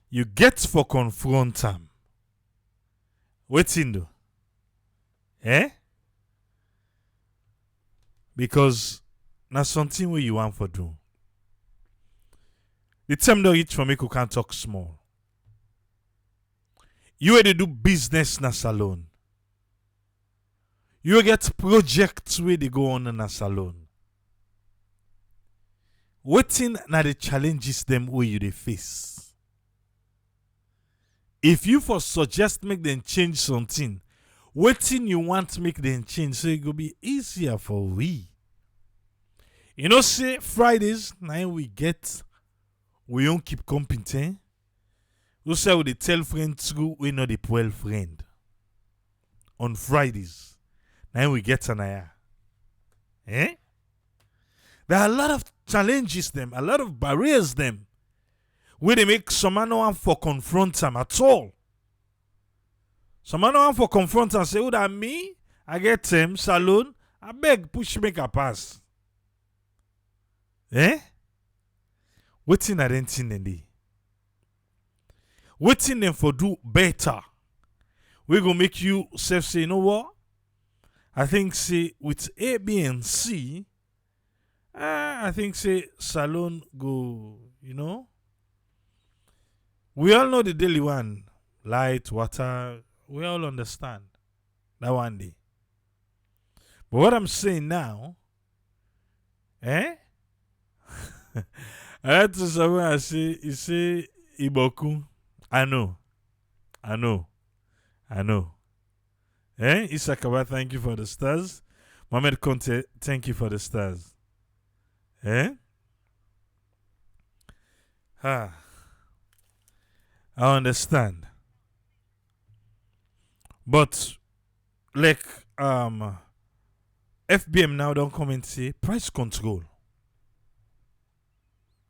you get for confront am. Wetin do? Eh? Because na something wey you want for do. The time don reach for make you can talk small. You wey dey do business na salon. You get projects wey dey go on in a salon. Wetin na the challenges them wey you dey face? If you for suggest make them change something, wetin you want make them change so it go be easier for we. You know, say Fridays now we get we don't keep competing. We say we dey tell friends through we know the poor friend. On Fridays, now we get an aya. Eh? There are a lot of challenges them, a lot of barriers them, where they make some man no one for confront them at all. Some man no one for confront and say, "Oh, that me? I get them salon. I beg push make a pass." Eh? Waiting at anything in the. Waiting them for do better. We gonna make you self say, you know what? I think say with A, B, and C. I think say salon go, you know. We all know the daily one. Light, water, we all understand that one day. But what I'm saying now, I had to someone I say, you say Iboku. I know. Isakaba, thank you for the stars. Mohamed Conte, thank you for the stars. I understand. But like FBM now don't come and say price control.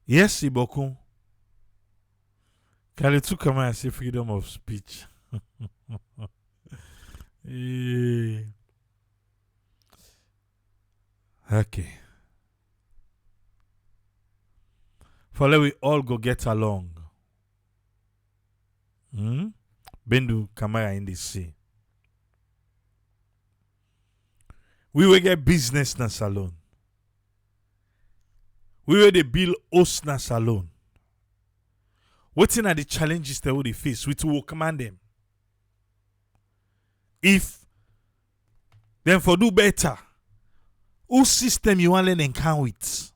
Yes, Iboku. Kaletu come and say freedom of speech. Okay. For let we all go get along. Bendu Kamara in the sea. We will get business na salon. We will the bill host na salon. What are the challenges that we face? We will command them. If then for do better, whose system you want to encounter with?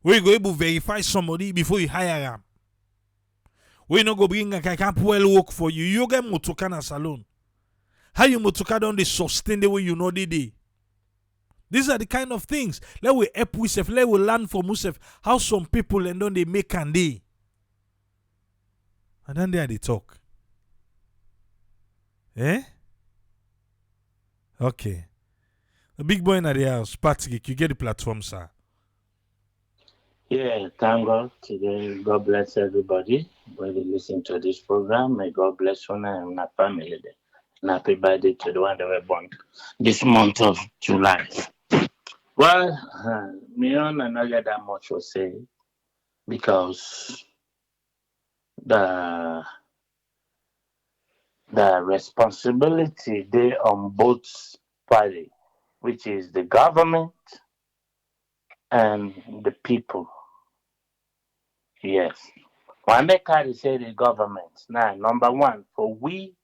We go able to verify somebody before you hire them. We not go bring a can't well work for you. You get motoka na salon. How you motoka don't they sustain the way you know they day? These are the kind of things. Let we help we self. Let we learn from ourselves how some people and don't they make and they. And then they talk. Okay. The big boy in the house, Patrick, you get the platform, sir. Yeah, thank God today. God bless everybody when they listen to this program. May God bless you and my family. And happy birthday to the one that were born this month of July. Well, me on and not get that much to say because the responsibility they on both parties, which is the government and the people. Yes. When they carry say the government, now number one, for we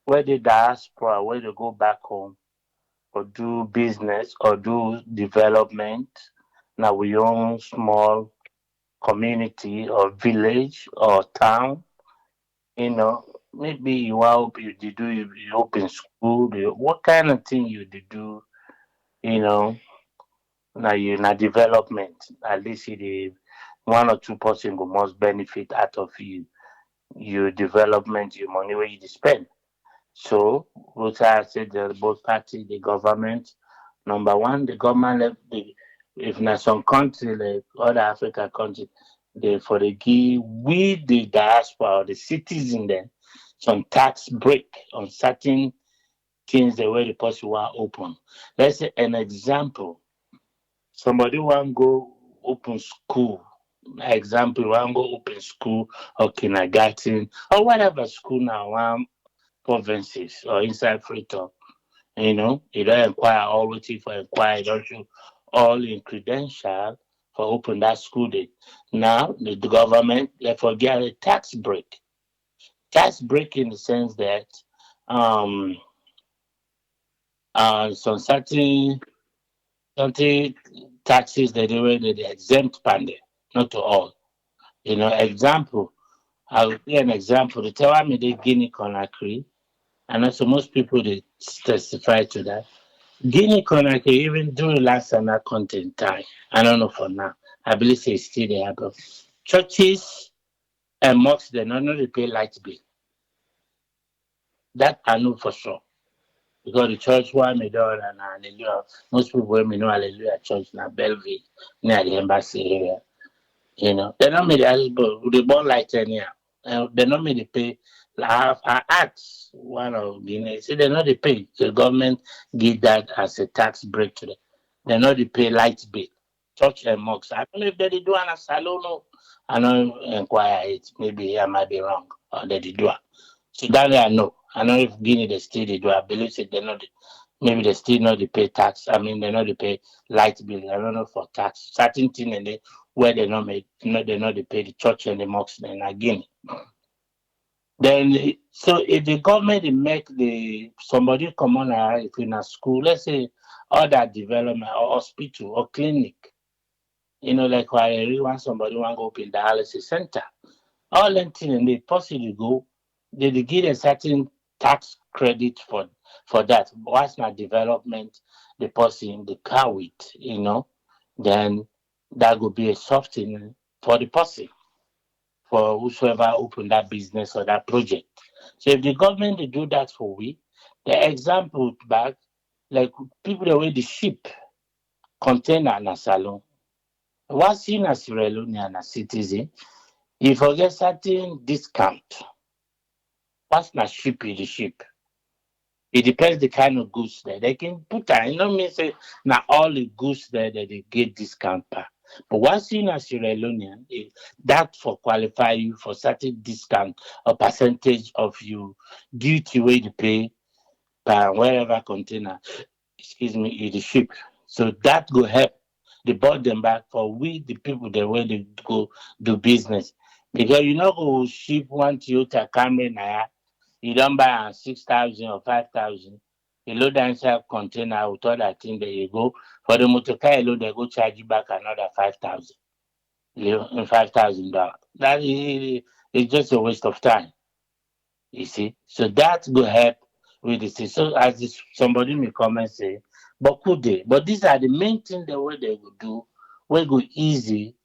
where the diaspora, where they go back home or do business or do development, now we own small community or village or town, maybe you are you do you open school, what kind of thing you do, you know, now you na development, at least the one or two person who must benefit out of you, your development, your money where you spend. So, what I said, the both party, the government, number one, the government, if not some country like other African countries, they for the give we the diaspora or the citizen there some tax break on certain things the way the person want open. Let's say an example. Somebody want go open school Example, one go open school or kindergarten or whatever school now, one provinces or inside Freetown. You don't inquire all waiting for inquiry, don't you? All in credential for open that school day. Now the government they forget a tax break. Tax break in the sense that um some certain taxes that they exempt pandey, not to all. Example, I'll give an example. The tell me they Guinea Conakry, and also most people they testify to that. Guinea Conakry, even during last summer content time, I don't know for now. I believe it's still there, but churches and mosques they not only pay light bill. That I know for sure. Because the church one me done and hallelujah. Most people when me know hallelujah church na Belleville near the embassy area. They don't make the born like anyhow. They don't make the pay. I asked one of Guinea, say they know the pay. The government give that as a tax break to them. They know the pay light bill, church and mosques. I don't know if they did do an a salon. No. I know inquire it. Maybe I might be wrong or they did do it. So that way I know. I know if Guinea they still they do. I believe it, they know maybe they still know they pay tax. I mean they know they pay light bill. I don't know for tax. Certain thing and they where they not make they know they pay the church and the mosque then again. Then so if the government they make the somebody come on if in a school, let's say all that development or hospital or clinic, like why I really want somebody want to go open dialysis center. All them thing and they possibly go, they give a certain tax credit for that. Once not development, the person the car with, then that would be a soft thing for the person, for whosoever open that business or that project. So if the government they do that for we, the example back, like people the way the ship container and a salon. Once in a Sierra Leone and a citizen, you forget certain discount. Once na ship is the ship. It depends the kind of goods there. They can put that. Mean say now all the goods there that they get discount per. But once you as Sierra Leonean, that for qualify you for certain discount or percentage of your duty where you pay per wherever container, excuse me, in the ship. So that go help the bought them back for we the people that where they go do business. Because you know go ship one Toyota Camry now you don't buy 6,000 or 5,000. You load that inside container with all that thing, there you go. For the motor car alone, they go charge you back another 5,000. $5,000. That is it's just a waste of time. You see, so that will help with this. So as somebody may come and say, but could they? But these are the main things the way they will do, will go easy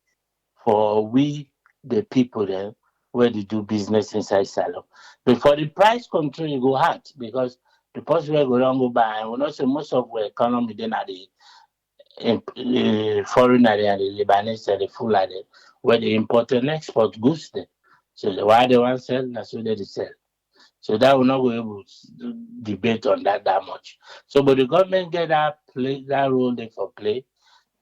for we the people there where they do business inside salon. But for the price control, you go hard because the person will go down go buy and we know say most of the economy then are the foreign area and the Lebanese are the full area where they import and export goods there. So why they want sell, that's what they sell. So that will not be able to debate on that much. So but the government get that role there for play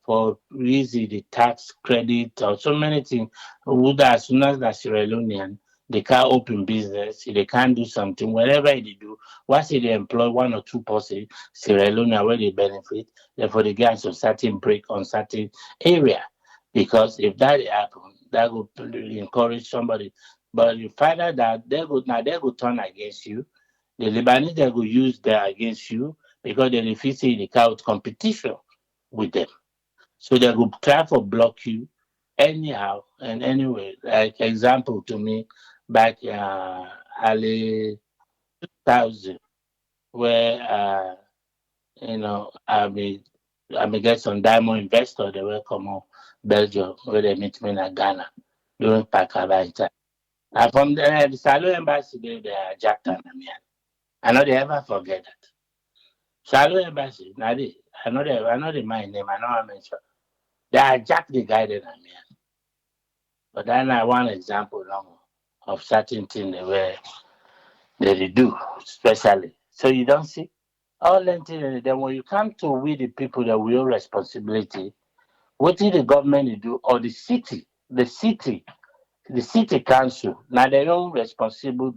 for easy the tax credit or so many things. Would as soon as the Sierra Leonean they can't open business, they can't do something, whatever they do, once they employ one or two person, Sierra Leone where they benefit, therefore they get some certain break on certain area. Because if that happen, that would encourage somebody. But you find out that they go turn against you. The Lebanese they go use that against you because they refuse to the out competition with them. So they will try to block you anyhow and anyway. Like example to me, back early 2000, where I may get some diamond investor. They will come on Belgium where they meet me in Ghana during Pakaba time. And from the Salo embassy, they are jacked on me. I know they ever forget that. Salo embassy, now I know they my name. I know I mention. They are jacked the guy that I'm here. But then I one example now of certain things they do, especially. So you don't see all them things. Then when you come to we the people that we own responsibility, what did the government do or the city? The city council, now their own responsible,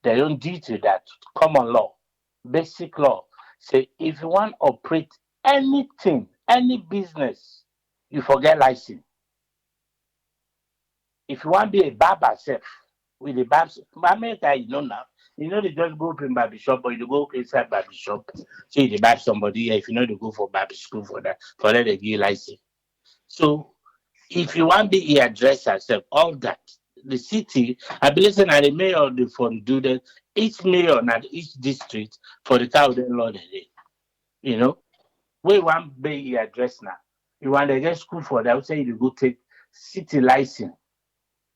their own duty that common law, basic law, say if you want to operate anything, any business, you forget license. If you want to be a barber self, with the barber, America, now, they just go open barber shop or you go inside barber shop, say they buy somebody here. If you know they go for barber school for that, for that they give you license. So if you want to be hairdresser, self, all that, the city, I believe say na the mayor dey for do that. Each mayor na each district for the cow dem law dey dey. You know, wey wan be hairdresser now. You want to get school for that, say you go take city license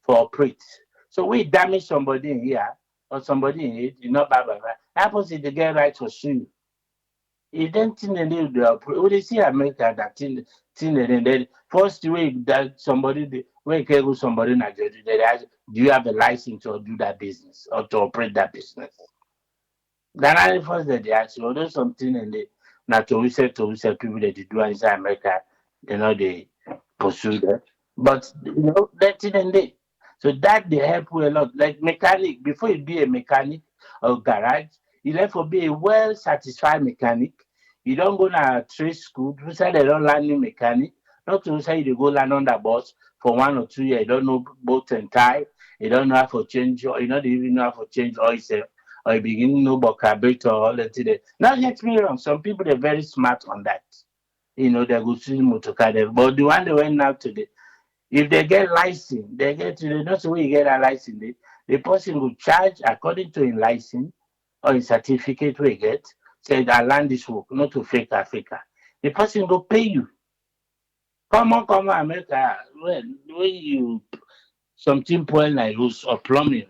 for operate. So we damage somebody in here or somebody in it, you know, blah blah blah. Happens if they get right to sue you. You don't think they need to operate. We dey see America that thing and then first way that somebody when you can go somebody in Nigeria, they ask, do you have a license to do that business or to operate that business? Then I first that they ask you, although something and they not to we say people that they do inside America, they pursue that. But that thing and they. So that they help you a lot. Like mechanic, before you be a mechanic or garage, you have to be a well satisfied mechanic. You don't go to trade school, you say they don't learn new mechanic. Not to say you go learn on the bus for 1 or 2 years, you don't know both and tie, you don't know how to change or you don't even know how to change oil self, or you begin to know about carburetor or all that today. Now get me wrong, some people are very smart on that. They go see motor car, but the one they went now today, if they get license, they get to not the way you get a license. The person will charge according to his license or his certificate we get. Say I learn this work, not to fake Africa. The person will pay you. Come on, America. When you something point like roof or plumbing,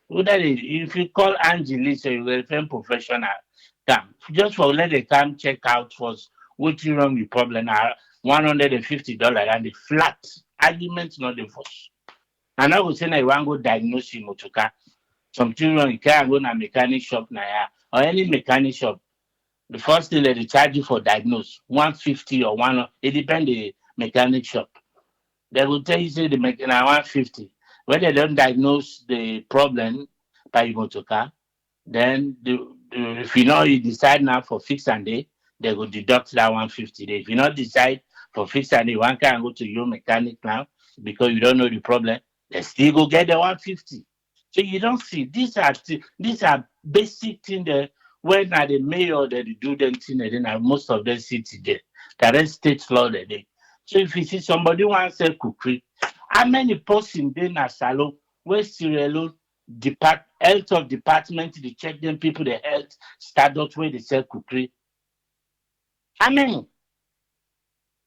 if you call Angie so you will find professional. Come just for let they come check out first what's wrong with problem. $150 and the flat argument not the first. And I would say I want go diagnose you motoka. Something wrong, you can't go to mechanic shop now or any mechanic shop. The first thing that they charge you for diagnose, 150 or one. It depends the mechanic shop. They will tell you say the mechanic 150. When they don't diagnose the problem by your motoka, then if you decide now for fix and day, they will deduct that 150. If you not decide for fix and day, one can go to your mechanic now because you don't know the problem. They still go get the 150. So you don't see these are basic things that when are the mayor that they do them thing and then most of them city there. The rest state law that they. So if you see somebody wants to sell cookery, how many person dey na salon where Sierra health of department they check them people the health standard where they sell cookery. How many?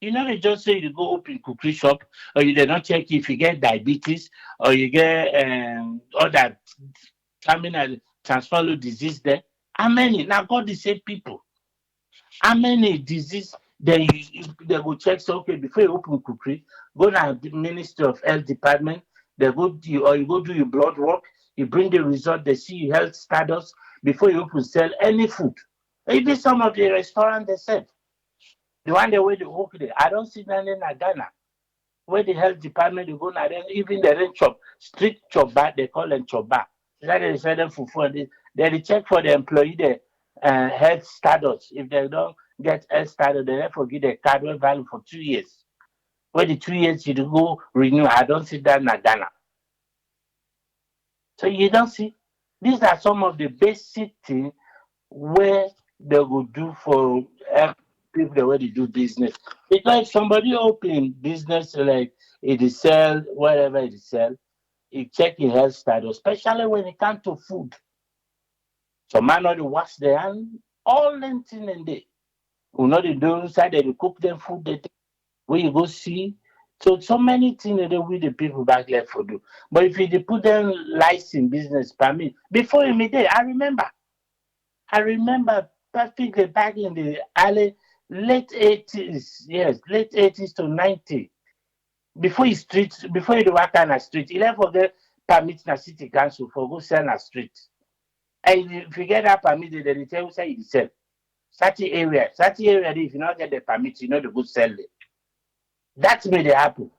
They just say you go open cookery shop or you dey not check if you get diabetes or you get other terminal transferable disease there. How many? Now God the same people. How many disease then they go check say okay before you open cookery, go to the Ministry of Health Department, they go do you or you go do your blood work, you bring the result, they see your health status before you open sell any food. Even some of the restaurant they said the one the way they work there. I don't see none in Ghana. Where the health department you go now, then even the rent chop, street chop back, they call them chop back. That they send them for food. They check for the employee the health status. If they don't get health status, they therefore give the card with value for 2 years. Where the 2 years you go renew, I don't see that in Ghana. So you don't see. These are some of the basic things where they will do for people the way they do business. Because if somebody open business like it is sell, whatever it is sell, you check your health status, especially when it comes to food. Some man not dey wash their hand, all them thing and they. We know they do inside they cook them food they take, where you go see. So many things that they with the people back left for do. But if you dey put them license business permit, before you meet there, I remember perfectly back in the early late 80s, yes, late 80s to 90. Before you work on a street, you never forget permit na city council for go sell na street. And if you get that permit, then they tell you say you sell. Certain area, if you not get the permit, you know the good sell it. That's where they happen.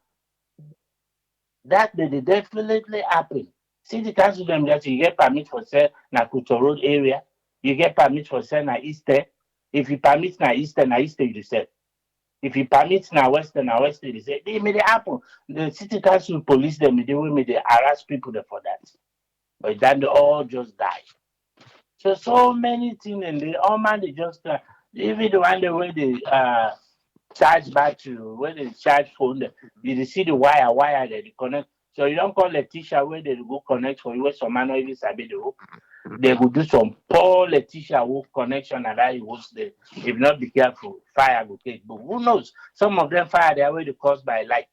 That they definitely happen. City council them that you get permit for sell na Kuto Road area, you get permit for sell na Eastern. If you permit na Eastern you sell. If you permit na Western you say they made it happen. The city council police them they will make they harass people there for that. But then they all just die. So many things and they all man they just even the one the way they charge battery, when they charge phone, you see the wire that they connect. So you don't call Letitia where they go connect for you where some man even sabi the hook. They will do some poor Letitia hook connection and that was the if not be careful, fire will take. But who knows? Some of them fire they are already caused by light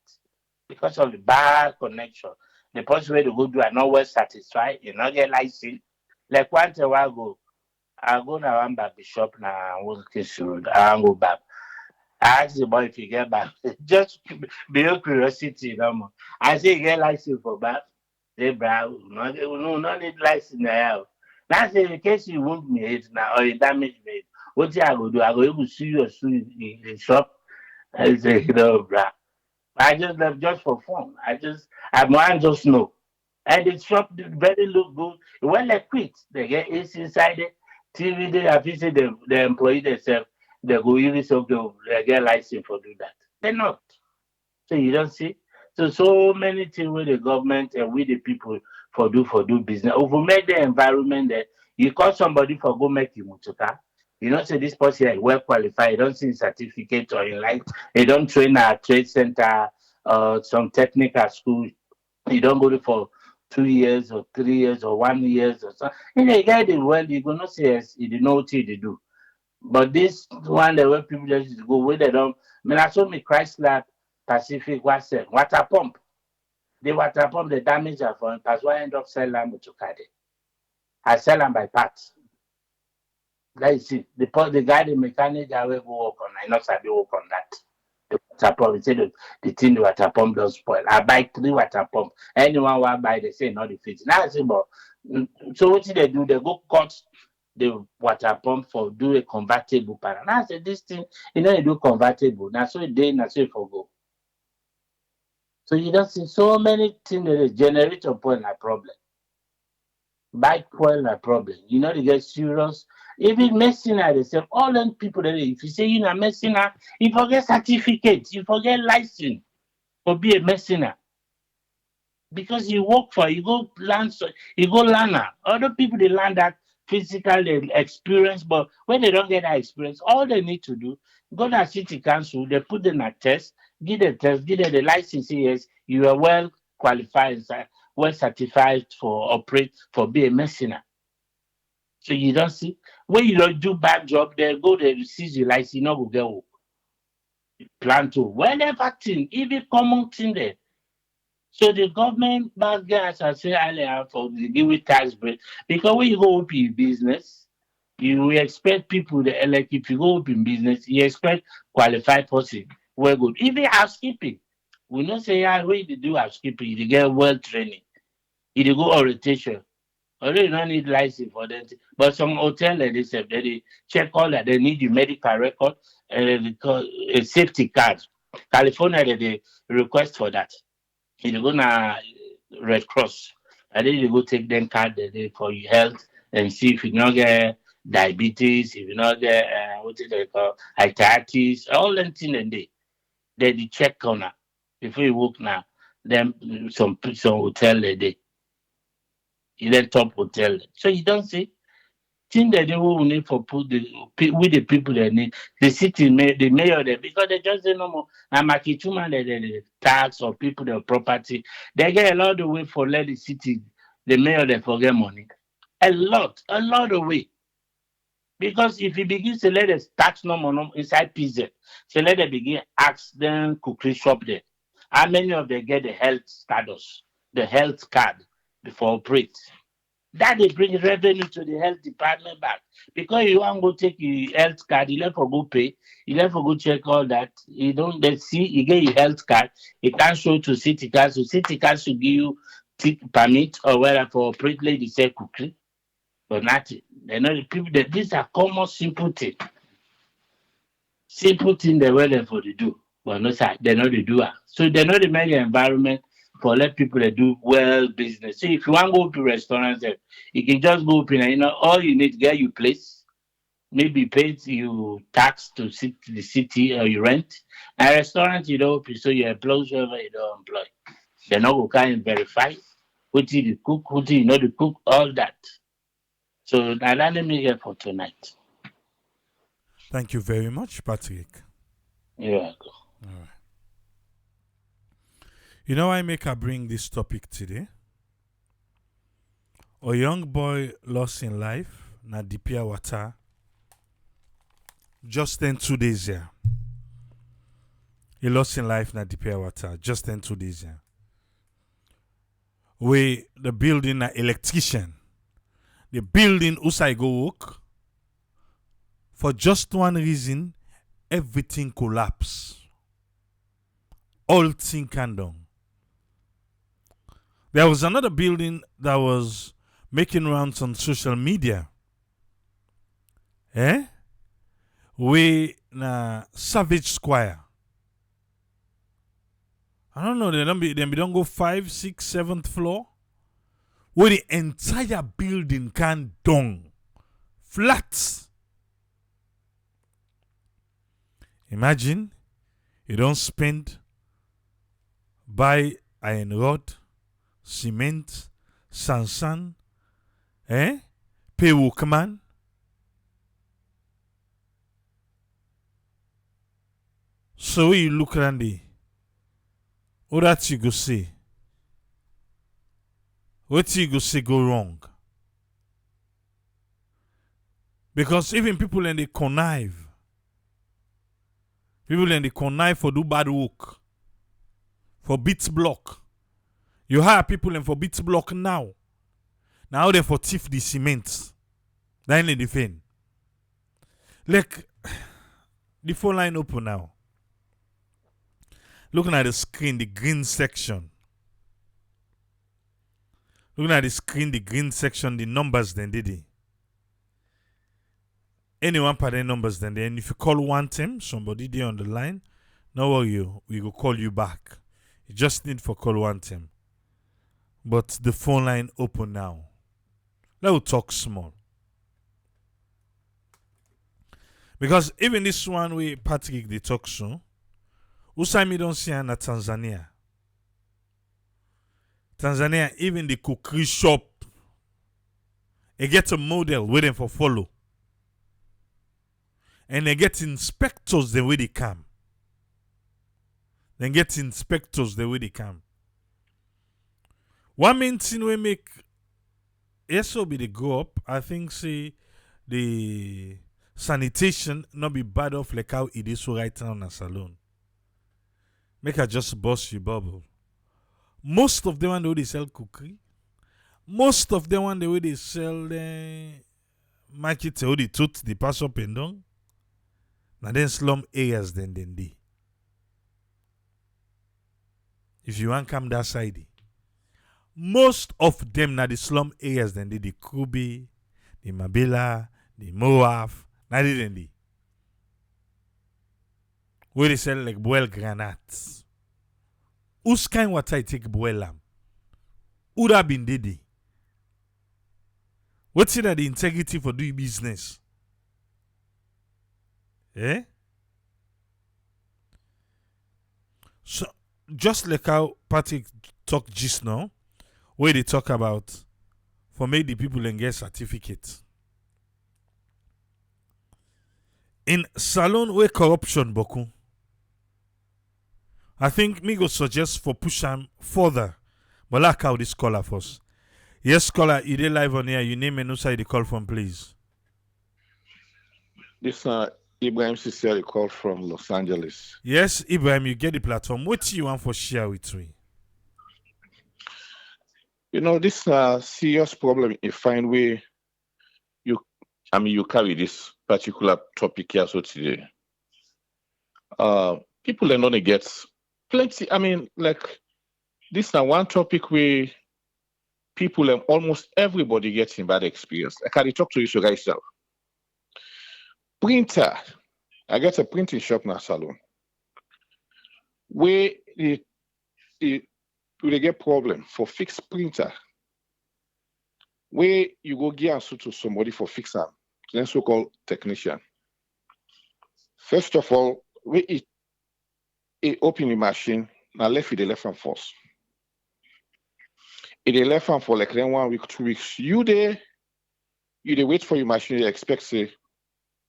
because of the bad connection. The person where they go do are not well satisfied, you not get license. Like once a while ago, I go now one barber shop now working road. I go back. I asked the boy if he get back. Just be your curiosity, you know. I say you get license for back. Say, bro, no need license now. Now say in case you wound me it now or you damage me, what I go do? I go able to see you or sue in the shop. I say, bro. I just left just for fun. I man just know. And the shop did very look good. When they quit, they get AC inside it. TV, they have visited the employee themselves. They go even so go, they get license for do that. They're not. So you don't see. So many things with the government and with the people for do business. If we make the environment that you call somebody for go make you mutuka, you know say this person is well qualified, you don't see certificate or in like they don't train at trade center some technical school, you don't go there for 2 years or 3 years or 1 year or so. And the guy did well, you gonna say yes, he did know what he did do. But this one, the way people just go where they don't. I mean, I saw me Chrysler Pacific was water pump. The water pump, the damage are for that's why I end up selling them to Kade. I sell them by parts. That is it. The guy, the mechanic, I will go work on. I not sabi work on that. The water pump, he said the thing the water pump don't spoil. I buy 3 water pump. Anyone want buy, they say not the fit. Now I say, but so what did they do? They go cut the water pump for do a convertible panel. Now I said this thing, you do convertible. Now so it day, now so it for go. So you don't see so many things that is generator point a problem. Bike point a problem. You know they get serious. Even medicine they say all them people that if you say you know medicine, you forget certificate, you forget license for be a medicine. Because you work for you go learn you go learn am. Other people they learn that physical experience, but when they don't get that experience, all they need to do go to city council, they put them a test, give them the license. Say, yes, you are well qualified, well certified for operate for be a mercenary. So you don't see when you don't do bad job, they go they seize your license, you not go get work. Plan to whatever thing, even common thing there. So the government back there, as I said earlier, for the give it tax break, because when you go open business, you will expect people that like if you go open business, you expect qualified person. Well, good. Even housekeeping, we not say yeah, when you do housekeeping, you get well training, you dey go orientation. Although you don't need license for that, but some hotel like they say they check all that. They need your medical record and a safety card. California they request for that. You go na Red Cross. And then you go take them card for your health and see if you not get diabetes, if you not get what is it called arthritis, all them things and they check on her before you walk now. Then some hotel they you then top hotel. So you don't see thing that they will need for put with the people they need the city the mayor there because they just say no more and makituma the tax or people their property they get a lot of way for let the city the mayor they forget money a lot of way because if you begin to let the tax no more inside PZ so let them begin ask them cookery shop there how many of them get the health status the health card before operate that dey bring revenue to the health department back because you wan go take your health card you left for go pay you left for go check all that you don dey see you get your health card you can show to city council give you permit or whether for operate lady sell cookery but nothing they know the people that these are common simple thing dem wey dem for dey do but no sir dem no dey do am so dem no dey make the environment for let people that do well business. So if you want to go to restaurants, you can just go open and all you need to get your place. Maybe pay you tax to the city or you rent. And restaurant you don't open, so you employ whoever you don't employ. They not go kind of verify what did you cook, who did you know the cook, all that. So now let me get for tonight. Thank you very much, Patrick. You're welcome. All right. You know why make I bring this topic today? A young boy lost in life na the pure water just then 2 days here. He lost in life na the pure water just then 2 days here. We the building a electrician. The building usai go work. For just one reason, everything collapse. All thing can down. There was another building that was making rounds on social media. We na Savage Square. I don't know, they don't go 5, 6, 7th floor. Where the entire building can down. Flat. Imagine you don't spend buy iron rod, cement, sand, pay workman. So when you look around the, what that you go say? What you go say go wrong? Because even people in the connive for do bad work. For bits block. You hire people in for bits block now. Now they for thief the cement. That ain't the thing. Like, the phone line open now. Looking at the screen, the green section. Looking at the screen, the green section, the numbers then did it. Anyone part the numbers then. If you call one time, somebody there on the line, no worry, we will call you back. You just need for call one time. But the phone line open now. Let's talk small. Because even this one way Patrick they talk so, Usami don't see na Tanzania. Tanzania, even the cookery shop, they get a model waiting for follow. And they get inspectors the way they come. They get inspectors the way they come. One main thing we make SOB they go up, I think say the sanitation not be bad off like how it is right now in a salon. Make I just bust your bubble. Most of them when they sell cookery, most of them when the way they sell market the tooth, the pass up and down. Now then slum areas then they. If you want come that side, most of them na the slum areas then they, the Kubi, the Mabila, the Moaf, na they. Where they sell like boil granats. Who's kind what I take boil lamb? Who that been did? What's it that the integrity for doing business? So just like how Patrick talk just now, where they talk about for make the people and get certificate. In salon where corruption boku, I think me go suggest for push am further. But like how this caller first. Yes, caller, you dey live on here. You name and no side the call from, please. This Ibrahim Siseli call from Los Angeles. Yes, Ibrahim, you get the platform. What do you want for share with me? You know, this serious problem you find where you carry this particular topic here so today. People are not get plenty. I mean, like this now one topic where people and almost everybody gets in bad experience. I can talk to you guys now. Printer. I get a printing shop in a salon. Where the they get problem for fix printer, where you go give answer to somebody for fix them, then so-called technician. First of all, we open the machine, now left with the left hand first. If they left hand for like 1 week, 2 weeks, you dey wait for your machine, you expect say,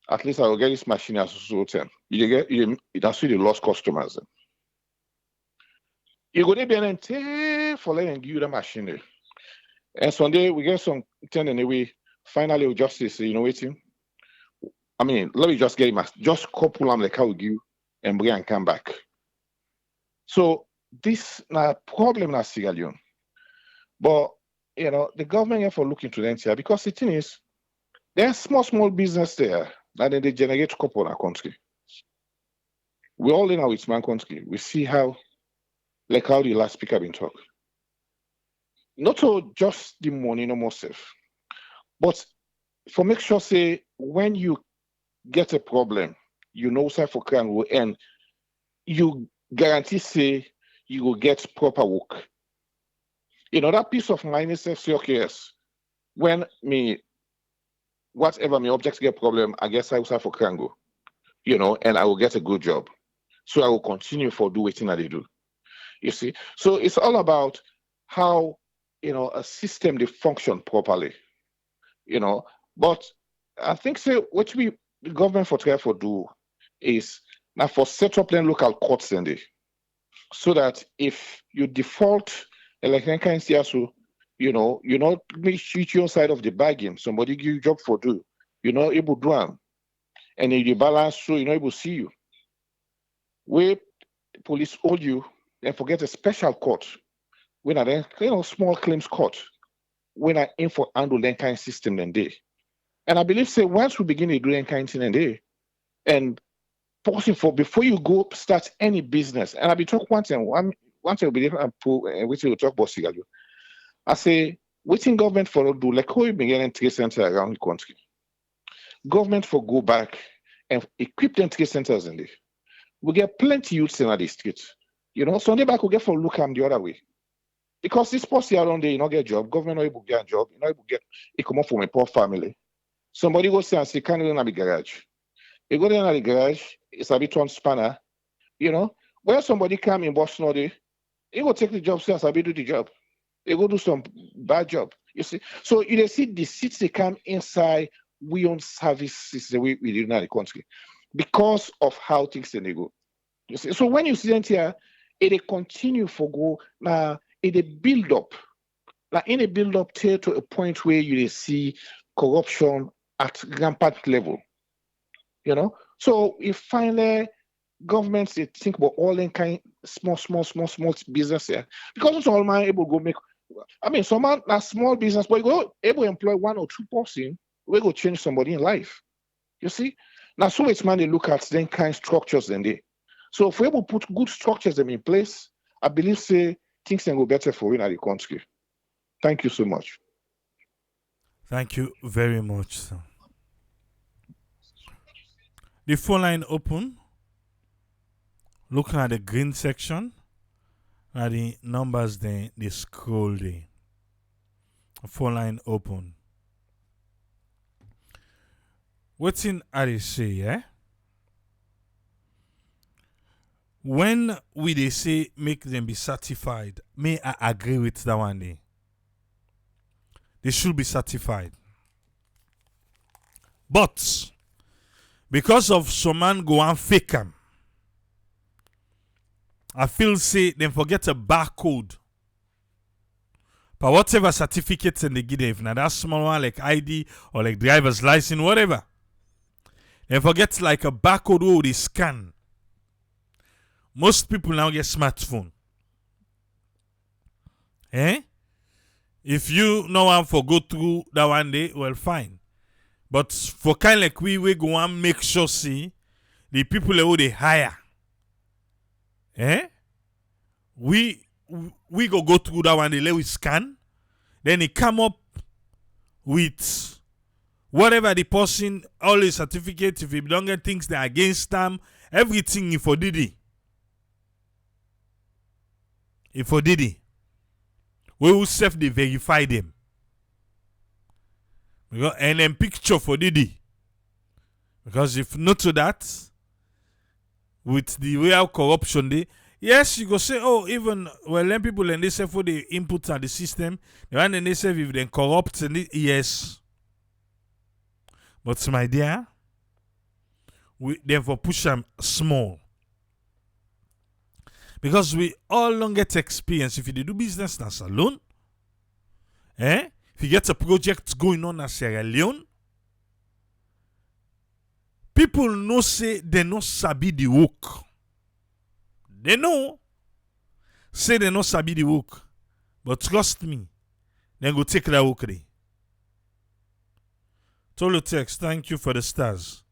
at least I will get this machine as so time. That's why they lost customers. You go there and for letting give you the machine there. And Sunday we get some turn anyway. Finally, we just say, you know, waiting. I mean, let me just get him, just couple them like how we give and bring and come back. So this na problem na Sierra Leone. But you know, the government have to look into that here because the thing is, there's small business there that they generate couple in our country. We all in our man country. We see how, like how the last speaker been talk. Not so just the money no more safe, but for make sure say when you get a problem, you know say for crime and you guarantee say you will get proper work. You know, that peace of mind is say, okay, yes, when whatever my objects get problem, I guess I will for Krango, you know, and I will get a good job. So I will continue for do what I do. You see? So it's all about how, you know, a system they function properly. You know, but I think say what the government for try for do is now for set up then local courts in there. So that if you default like kind of so, you know, you're not shoot your side of the bargain. Somebody give you job for do. You're not able to do them. And if you balance so you're not able to see you. Where police hold you and forget a special court. When I then, you know, small claims court. When I aim for handle that kind of system then they. And I believe say once we begin to do that kind of thing and they and pausing for before you go start any business. And I'll be talking one thing will be different and which will talk about Sierra Leone. I say, waiting government for do like how you begin in trade center around the country. Government for go back and equip them trade centers in there. We get plenty youths in the streets. You know, Sunday back we get for look at the other way. Because this policy around there, you not get a job, government not able to get a job, you not able to get it come up from a poor family. Somebody go say and say, can you go in the garage? You go there in the garage, it's a bit on spanner, you know. Where somebody come in Boston all day, he go take the job, say, I do the job. They go do some bad job. You see? So you see the seats they come inside, we own services the way we do in the country. Because of how things they go. You see? So when you see them here, it continue for go now, it build up. Like in a build up to a point where you see corruption at rampant level. You know? So if finally governments they think about all in kind small business here. Because it's all man able to go make I mean some man a small business, but you go able to employ 1 or 2 person, we go change somebody in life. You see? Now so it's man they look at then kind of structures than they. So if we able to put good structures them in place, I believe say things can go better for we in the country. Thank you so much. Thank you very much, sir. The phone line open. Looking at the green section, at the numbers then they scroll there. Phone line open. What's in I say, yeah? When we they say make them be certified, may I agree with that one day. They should be certified. But because of some man go and fake them, I feel say them forget a barcode. But whatever certificates and they give them, if now that small one like ID or like driver's license, whatever. They forget like a barcode where they scan. Most people now get smartphone. Eh? If you know one for go through that one day, well fine. But for kind like we go and make sure see the people who they hire. Eh? We go through that one day, let we scan. Then it come up with whatever the person, all the certificates, if he don't get things that are against them, everything if for did it. If for did it. We will self they verify them. Because, and then picture for Didi. Because if not to that, with the way how corruption they, yes, you go say, oh, even well, then people and they say for the input and the system, the one and they say if they corrupt and yes. But my dear, we therefore push them small. Because we all don't get experience. If you do business in a salon, if you get a project going on in Sierra Leone, people know say they no sabi the work. They know. Say they no sabi the work. But trust me, they go take that work there. Tolo text, thank you for the stars.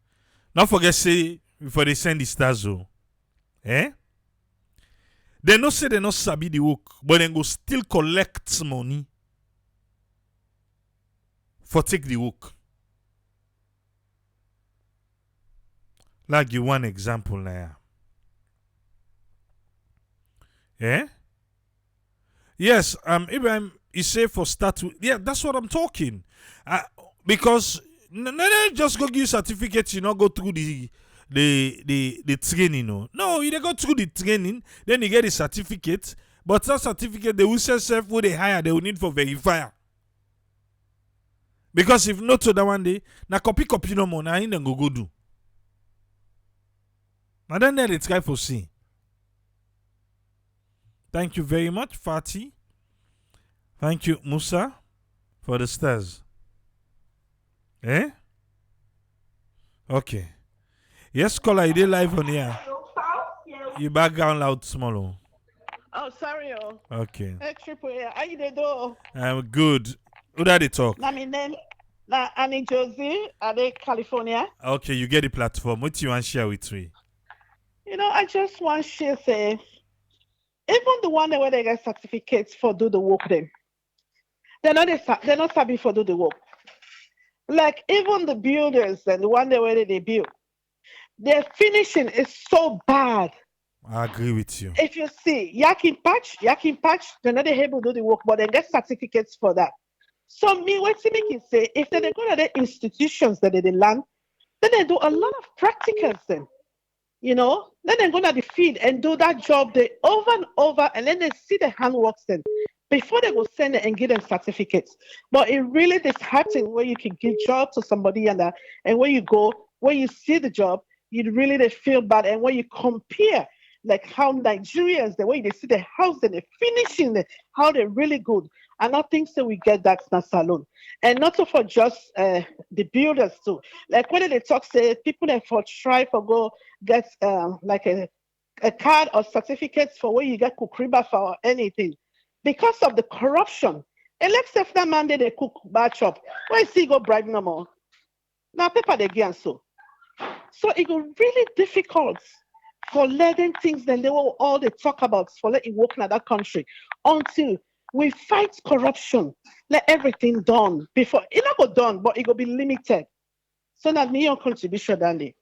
Don't forget say before they send the stars though. They no say they no sabi the work, but they go still collect money for take the work. Like give one example now. Yes, Ibrahim, you say for start with, yeah, that's what I'm talking. Because no, just go give certificate, you not go through the training. No, you go through the training, then you get the certificate. But that certificate, they will say self who they hire, they will need for verifier. Because if not to that one day, na copy no more, na in go do. And then they try for see. Thank you very much, Fatih. Thank you, Musa, for the stars. Okay. Yes, caller, you did live on here. You background loud, small. Oh, sorry. Okay. Hey, Triple A, how you dey do? I'm good. Who did they talk? Na me name, na Annie Josie, Ade, California. Okay, you get the platform. What you want to share with me? I just want to say, even the one where they get certificates for do the work, they're not sabi for do the work. Like even the builders and the one where they build, their finishing is so bad. I agree with you. If you see Yakin Patch, they're not able to do the work, but they get certificates for that. So me, what to make it say, if they go to the institutions that they learn, then they do a lot of practicals then. Then they go to the field and do that job they over and over, and then they see the handworks then before they go send it and give them certificates. But it really disheartening where you can give job to somebody and when you go, when you see the job, you really they feel bad. And when you compare like how Nigerians, the way they see the house and the finishing, how they're really good. And I think so we get that in a salon. And not so for just the builders too. Like when they talk, say people that for try for go get like a card or certificates for where you get kukriba for anything. Because of the corruption. And let's say if that man did a cook bar shop, why is he go bribe no more? Now paper they again so. So it was really difficult for letting things that they were all they talk about for letting work in that country until we fight corruption, let everything done before it not go done, but it will be limited. So that me your contribution, Dandy.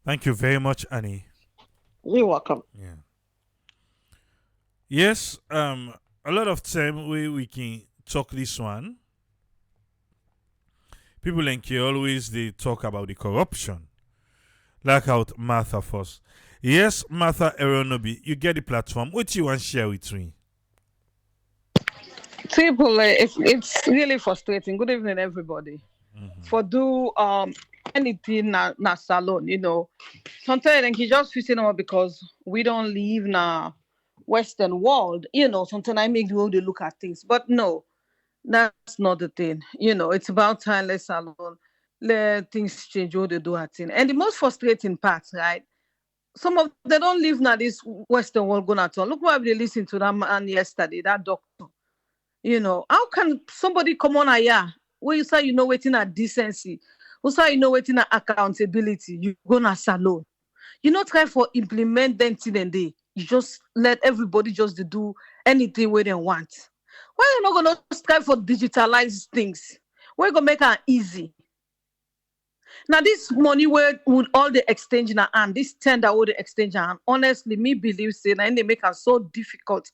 Thank you very much, Annie. You're welcome. Yeah. Yes, a lot of time we can talk this one. People in here always they talk about the corruption. Like out Martha first. Yes, Martha Aronobi, you get the platform. What you want to share with me? Triple A, it's really frustrating. Good evening, everybody. Mm-hmm. For do anything na salon, sometimes like, you just feel normal because we don't live na Western world. Sometimes I make the way they look at things, but no, that's not the thing. It's about time let salon let things change how they do at thing. And the most frustrating part, right? Some of they don't live now this Western world going at all. Look why they listened to that man yesterday, that doctor. How can somebody come on here where you say waiting at decency, who say waiting at accountability, you go na salon. You not try for implement them till then day. You just let everybody just do anything where they want. Why you not gonna strive for digitalize things? We're gonna make it easy. Now, this money where with all the exchange now and this tender with the exchange and honestly, me believe say now they make it so difficult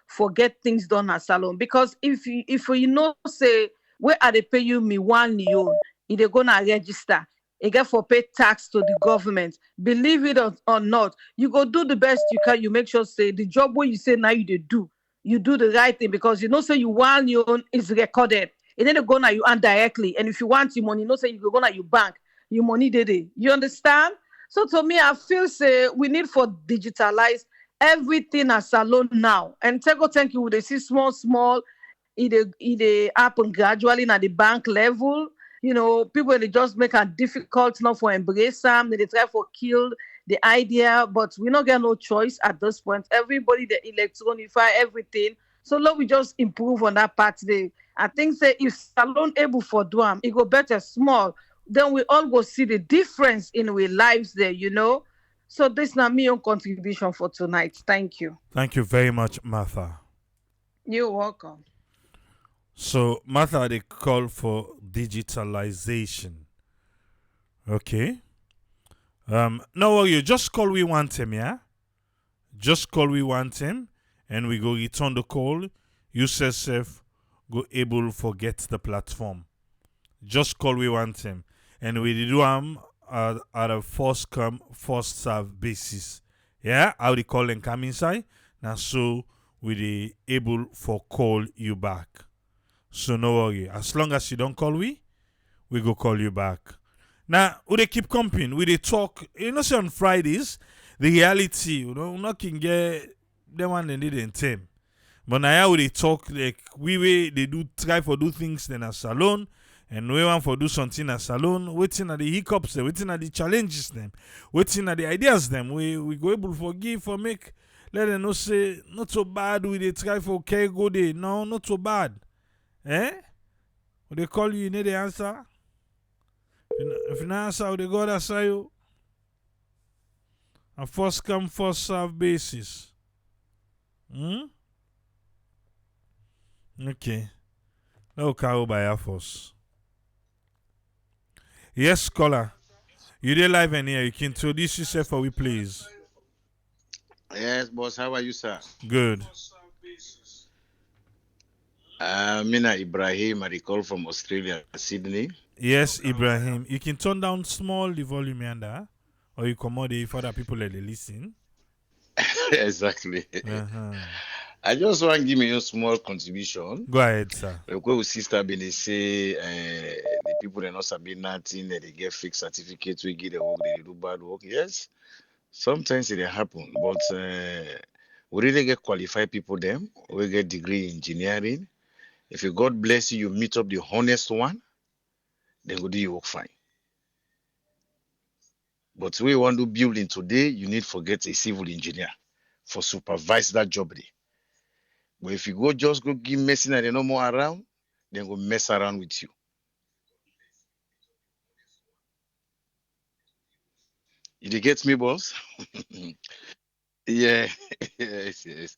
for get things done at salon. Because if you know say where are they pay you me 1 million, if they're gonna register, you get for pay tax to the government. Believe it or not, you go do the best you can. You make sure say the job where you say now you do the right thing, because you know say you want your own is recorded. And then they go now you earn directly. And if you want your money, you know say you go now you bank your money day. You understand? So to me, I feel say we need for digitalize everything at salon now. And thank you. They see small. It happen gradually at the bank level. People they just make it difficult now for embrace them. They try for kill the idea, but we not get no choice at this point. Everybody they electronify everything. So let we just improve on that part there. I think say if salon able for do am, it go better small. Then we all go see the difference in our lives there. So this not my own contribution for tonight. Thank you. Thank you very much, Martha. You're welcome. So, Martha, they call for digitalization. Okay. No worry, just call we want him, yeah? Just call we want him, and we go return the call. You yourself go able forget the platform. Just call we want him. And we do at a first come, first serve basis. Yeah? How they call and come inside. Now so we be able for call you back. So no worry. As long as you don't call we go call you back. Now, we they keep comping, we they talk. Say on Fridays, the reality, we not can get them one they didn't tame. But now we they talk like we they do try for do things then a salon, and we want for do something a salon, waiting at the hiccups, waiting at the challenges them, waiting at the ideas them. We go able for give for make let them know say not so bad, we they try for care go day. No, not so bad. Eh? When they call you need the answer. If you not answer, they go that say you. A first come, first serve basis. Okay. No carry by Air Force. Yes, caller. You there live and here. You can introduce yourself for we, please. Yes, boss. How are you, sir? Good. Mina Ibrahim, I call from Australia, Sydney. Yes, Ibrahim. You can turn down small the volume yonder, or you commode for other people that they listen. Exactly. I just want to give me a small contribution. Go ahead, sir. Because sister been they say the people that not submit nothing, that they get fake certificates, we get the work, they do bad work. Yes, sometimes it happen, but we really get qualified people. Them we get degree in engineering. If you God bless you, you meet up the honest one, then go do your work fine. But we want to building today, you need to get a civil engineer for supervise that job there. But if you just go give messing and they no more around, then go mess around with you. You get me, boss? Yeah, yes.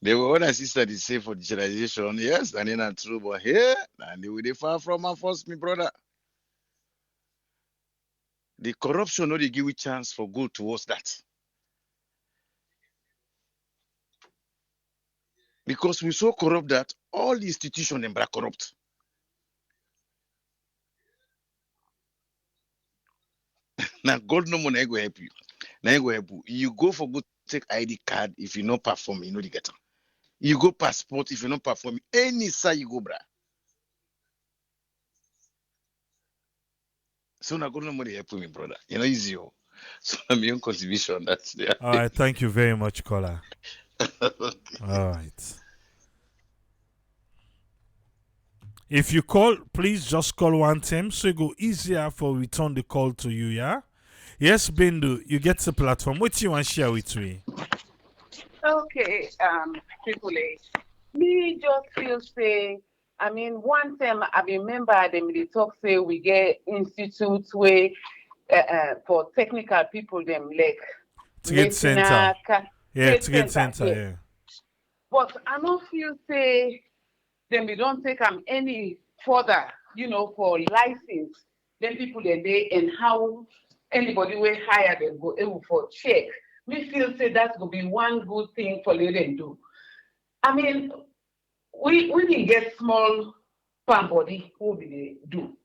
They were one assistant is say for digitalization, yes, and then I'm true, but here, and they will far from my first, me brother. The corruption no they give you chance for good towards that. Because we so corrupt that all the institutions are corrupt. Now God no money go help you. Now go help you. You go for good take ID card if you not perform, you know the get. You go passport if you not perform. Any side you go, bruh. So now God no money help me, brother. You know easy. So I'm your contribution. That's there. All right. Thank you very much, caller. All right. If you call, please just call one time so it go easier for return the call to you, yeah? Yes, Bindu, you get the platform. What you want to share with me? Okay, people, me just feel say, I mean, one time I remember them they talk say we get institutes where for technical people them like Trade center. Yeah, trade center, yes. yeah. But I don't feel say then we don't take them any further, for license. Then people they and how anybody will hire them go able for check. We feel say that's gonna be one good thing for let them do. I mean, we can get small farm body who we dey do,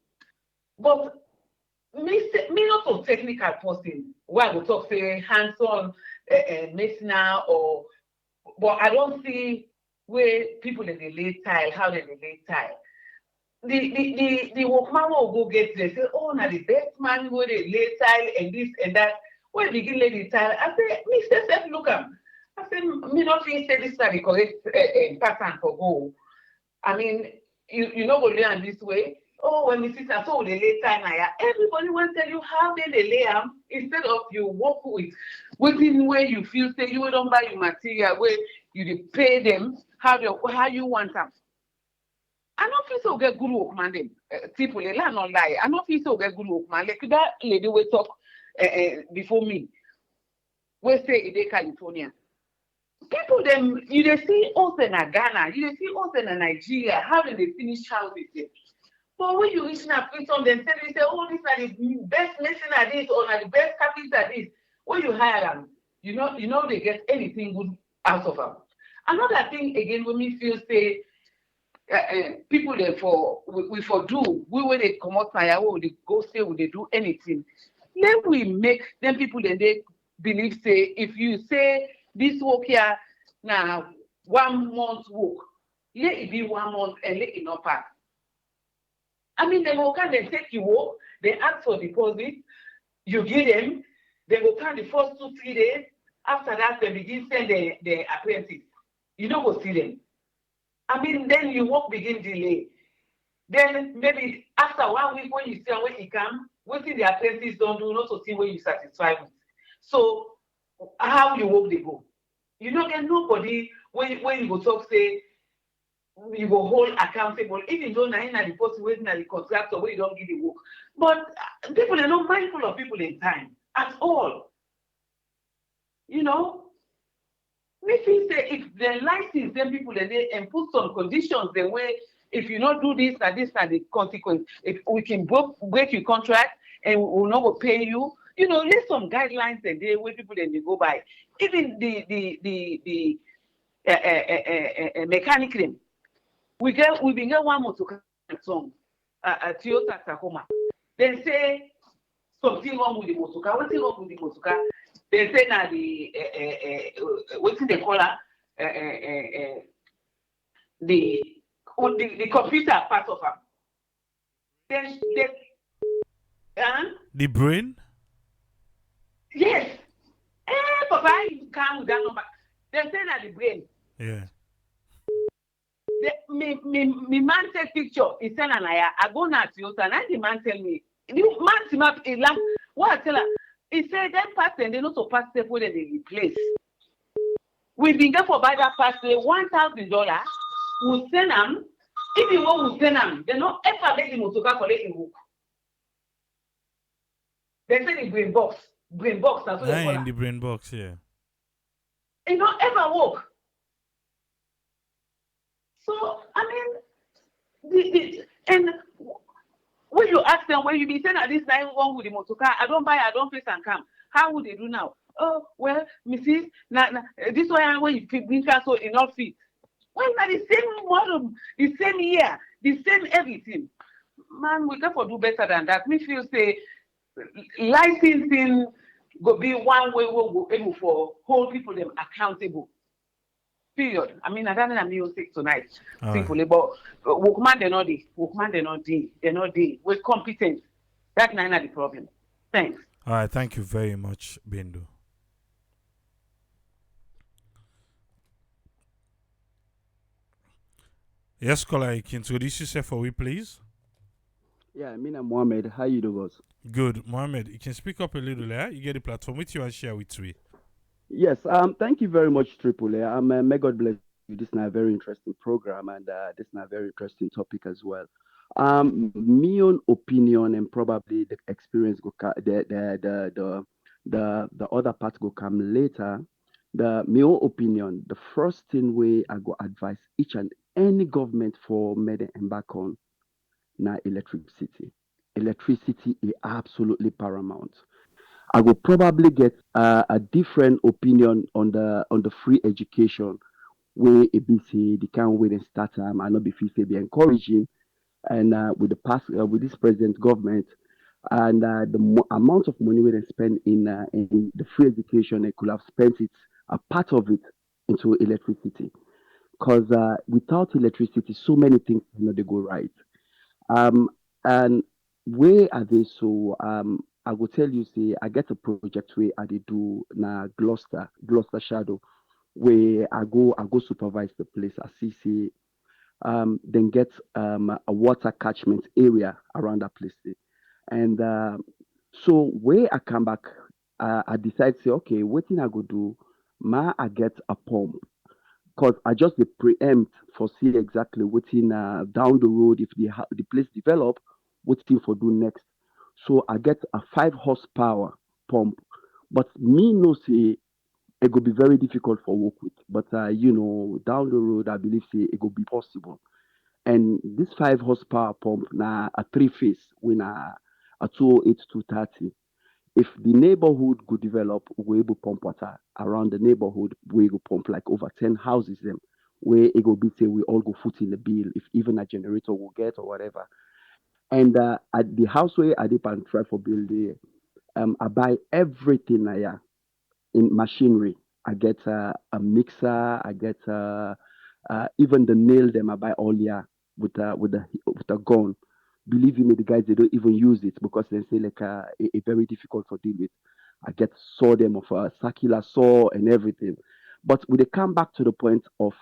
but me not a technical person. Where I go talk say hands-on masonry or, but I don't see where people in the lay tile, how they lay tile. The workman will go get there, say, oh, now the best man where they lay tile and this and that. When begin lay the tile, I say, me say, look am. I say, me not think say this is the correct pattern for go. I mean, you know go learn this way. Oh, when we sit and so they lay time now, everybody will tell you how they lay them instead of you work with within where you feel say you don't buy your material where you dey pay them how you want them. I don't feel so get good workman them. People they learn not lie. I don't feel so get good workman. Like that lady we talk before me. We say in California. People them you dey see us in Ghana, you dey see us in Nigeria, how do they finish houses there? But when you reach na prison, then tell you say, oh, this are the best medicine at this or na the best carpenter at this. When you hire them, you know they get anything good out of them. Another thing again, when me feel say people there for we for do we when they come out fire, we they go say we they do anything. Then we make them people then they believe say if you say this work here now 1 month work, let it be 1 month and let it not pass. I mean, they will come, they take you work, they ask for deposit, you give them, they will come the first 2-3 days. After that, they begin send the apprentice. You don't go see them. I mean, then your work begin delay. Then maybe after 1 week when you see when he come, what the apprentice don't do, not to see when you satisfy with. So how you work they go? You don't get nobody when you go talk say you go hold accountable, even though now in the person waiting at the contractor where you don't give the work. But people are not mindful of people in time at all. You know, we feel say if the license then people and put some conditions the way if you not do this and this and the consequence, if we can break your contract and we will not go pay you. You know, there's some guidelines and they where people then they go by. Even the mechanic them. We been get 1 motor song at Toyota Tacoma. They say something wrong with the motor car. What's wrong with the motor car? They say now the what's in the color the computer part of them. Then The brain? yes. Papa, you come with that number. They say that the brain. Yeah. Me man take picture. He send an I go now to Toyota. And the man tell me, the man team up a lamp. What I tell her? He said that person they not to pass step where they replace. We been there for buy that pass $1,000. We send them. If you want we send them, they not ever make the motor car collect the hook. They say the brain box. That's what they call In it. the brain box, yeah. It not ever work. So I mean, and when you ask them, when you be saying that this time wrong with the motor car, I don't face and come. How would they do now? Oh well, Mrs. This one when you bring car so enough fit. Well, na the same model, the same year, the same everything. Man, we got to do better than that. Me feel say licensing go be one way we will be able for hold people them accountable. Period. I mean, I don't know music tonight. All People, right. but workman they not dey. Workman they not dey. They not dey. We're competent. That's not the problem. Thanks. All right. Thank you very much, Bindu. Yes, caller, you can introduce yourself for we, please. Yeah, Mina Mohammed. How you do, guys? Good. Mohammed, you can speak up a little there. You get the platform with you and share with we. Yes. Thank you very much, Triple A. May God bless you. This is a very interesting program, and this is a very interesting topic as well. My own opinion and probably the experience the other part go come later. My own opinion. The first thing I go advise each and any government for me to embark on na electricity. Electricity is absolutely paramount. I will probably get a different opinion on the free education. where ABC, the kind way they start and not be feel say be encouraging and with the past with this present government and the amount of money we they spend in the free education, they could have spent it a part of it into electricity because without electricity, so many things they go right. Um, and where are they? So I will tell you, say I get a project where I they do na Gloucester Shadow, where I go supervise the place. I see say then get a water catchment area around that place. And so where I come back, I decide say okay, what thing I go do? Ma I get a pump because I just dey preempt for see exactly wetin down the road if the place develop, wetin for do next. So I get a 5 horsepower pump, but me know say it go be very difficult for work with. But down the road I believe say it go be possible. And this 5 horsepower pump na a three phase when a 208 230. If the neighborhood could develop, we go pump water around the neighborhood, we go pump like over 10 houses them, where it go be say we all go foot in the bill, if even a generator will get or whatever. And at the house where I dip and try for build there, I buy everything in machinery. I get a mixer, I get even the nail them I buy all year with a gun. Believe me, the guys they don't even use it because they say like a very difficult for deal with. I get saw them of a circular saw and everything. But when they come back to the point of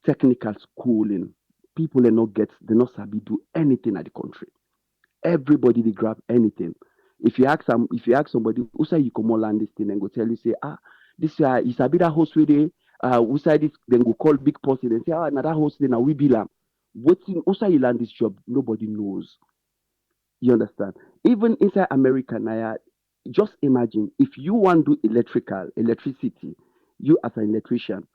technical schooling, people they not sabi do anything at the country. Everybody they grab anything. If you ask somebody who say you come land this thing and go tell you say this is a bit a host with it who say this then go call big person and say another host then we be lam. What who say you land this job nobody knows. You understand? Even inside America now, just imagine if you want to do electricity, you as an electrician,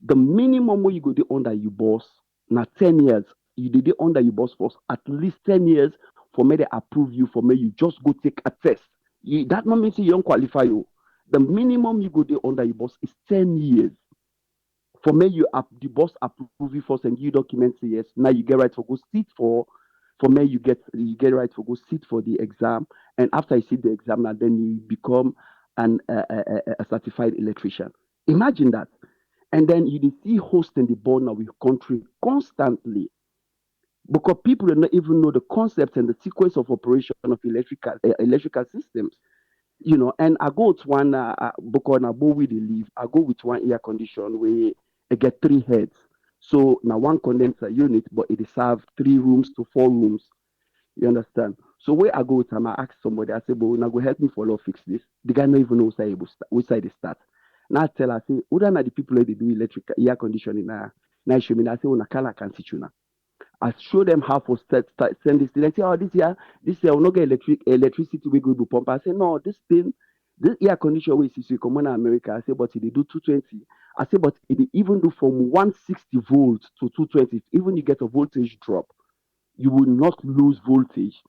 the minimum where you go do under your boss, now 10 years, you did it under your boss for at least 10 years for me to approve you, for me you just go take a test. That not means you don't qualify you. The minimum you go do under your boss is 10 years. For me, the boss approve you first and you documents say yes. Now you get right for go sit for me you get right for go sit for the exam, and after you sit the exam, now then you become a certified electrician. Imagine that, and then you dey see hosting the board now with country constantly because people do not even know the concept and the sequence of operation of electrical systems. And I go with one because na both we dey live. I go with one air condition where I get 3 heads. So now one condenser unit, but it serve 3 rooms to 4 rooms. You understand? So where I go with time, I ask somebody, I say, but now go help me follow fix this. The guy not even know which side they start. Now I tell her, I say, who are the people that they do electric air conditioning now? Now show me, I say, oh, Nakala can sit you now. I show them how to send this thing. They say, oh, this year, will not get electricity, we go to pump. I say, no, this air conditioner we see come on in America. I say, but they do 220. I say, but it even do from 160 volts to 220. Even you get a voltage drop, you will not lose voltage.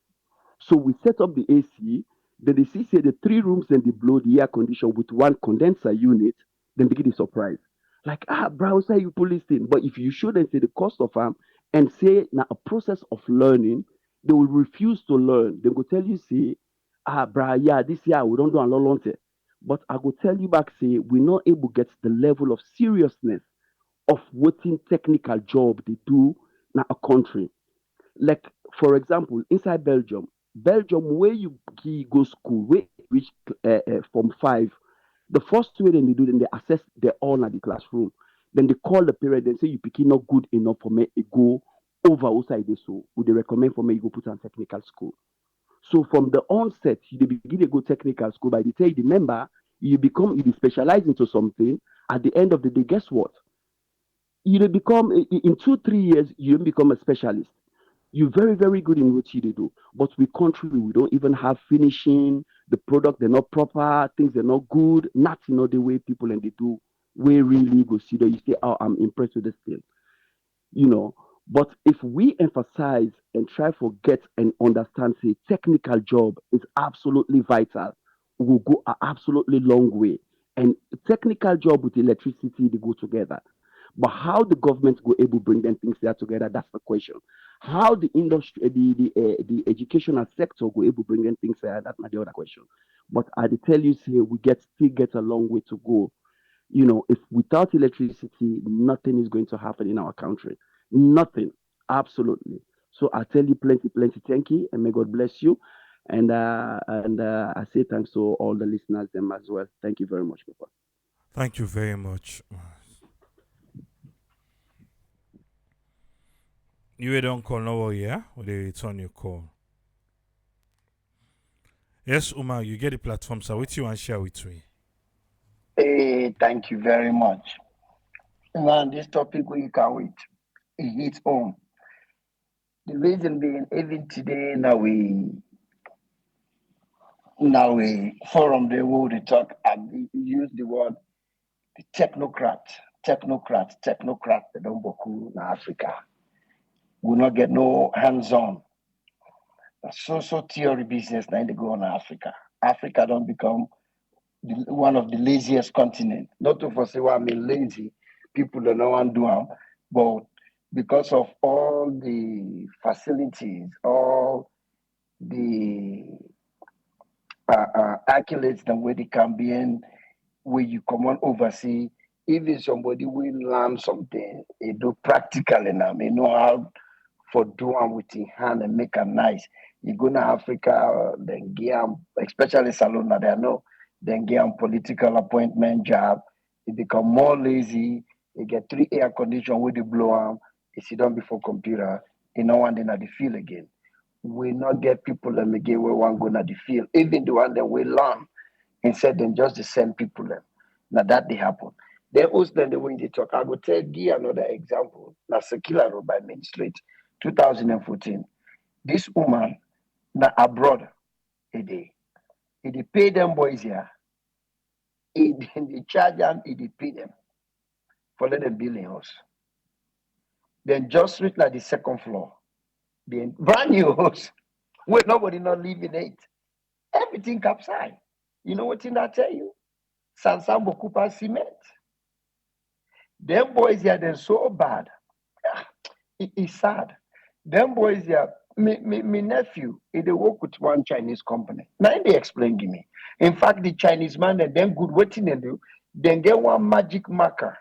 So we set up the AC. Then they see say the 3 rooms and they blow the air conditioner with one condenser unit. Then they get a surprise. Like, browser, you pull this thing. But if you show them say the cost of them and say now a process of learning, they will refuse to learn. They will tell you, say, yeah, this year we don't do a lot longer. But I will tell you back, say, we're not able to get the level of seriousness of what technical job they do in a country. Like, for example, inside Belgium, where you go school, where you reach from 5, the first way then they do, then they assess the all at the classroom. Then they call the parent and say you picking not good enough for me to go over outside this. So would they recommend for me you go put on technical school? So from the onset, you dey begin to go technical school. By the time you remember, you be specialize into something. At the end of the day, guess what? You dey become in 2 3 years, you become a specialist. You're very, very good in what you do. But we country, we don't even have finishing, the product, they're not proper, things are not good, not the way people and they do, we really go see that you say, oh, I'm impressed with this thing, you know. But if we emphasize and try to get and understand, say, technical job is absolutely vital, we'll go an absolutely long way. And technical job with electricity, they go together. But how the government go able bring them things there together, that's the question. How the industry, the educational sector go able bring them things there, that's not the other question. But I tell you, say we still get a long way to go. If without electricity, nothing is going to happen in our country. Nothing, absolutely. So I tell you, plenty, plenty, thank you, and may God bless you. And I say thanks to all the listeners them as well. Thank you very much, people. Thank you very much. You don't call no worry, yeah? Or they return your call. Yes, Umar, you get the platform, so with you and share with me. Hey, thank you very much. Man, this topic we can wait. It hits home. The reason being, even today, now we forum the world they talk and use the word the technocrat. They don't boku in Africa. We not get no hands-on. So theory business now they go on Africa. Africa don't become one of the laziest continent. Not to foresee why I mean lazy. People don't know what to do 'em, but because of all the facilities, all the accolades that where they can be in, where you come on oversee, even somebody will learn something, you do practically now, you know how for doing with your hand and make a nice. You go to Africa, then get 'em, especially Salona, they know, then get 'em political appointment job. You become more lazy. You get 3 air condition with the blow 'em. You sit down before computer. You know one thing at the field again. We not get people that again we want go to the field. Even the one that we learn instead than just the same people. Them. Now that they happen. Then also then the way they talk. I go give another example. Now Sekila Road by Main Street, 2014. This woman now abroad a day. It pay them boys here. They charge them, it pay them for let them build a house. Then just reach like the second floor. Then brand new house where nobody not living in it. Everything capsized. You know what thing I tell you? Sansambo Cooper cement. Them boys here, they're so bad. It's sad. Them boys here, me nephew, they work with one Chinese company. Now they explain to me. In fact, the Chinese man, and then good waiting they do, then get one magic marker.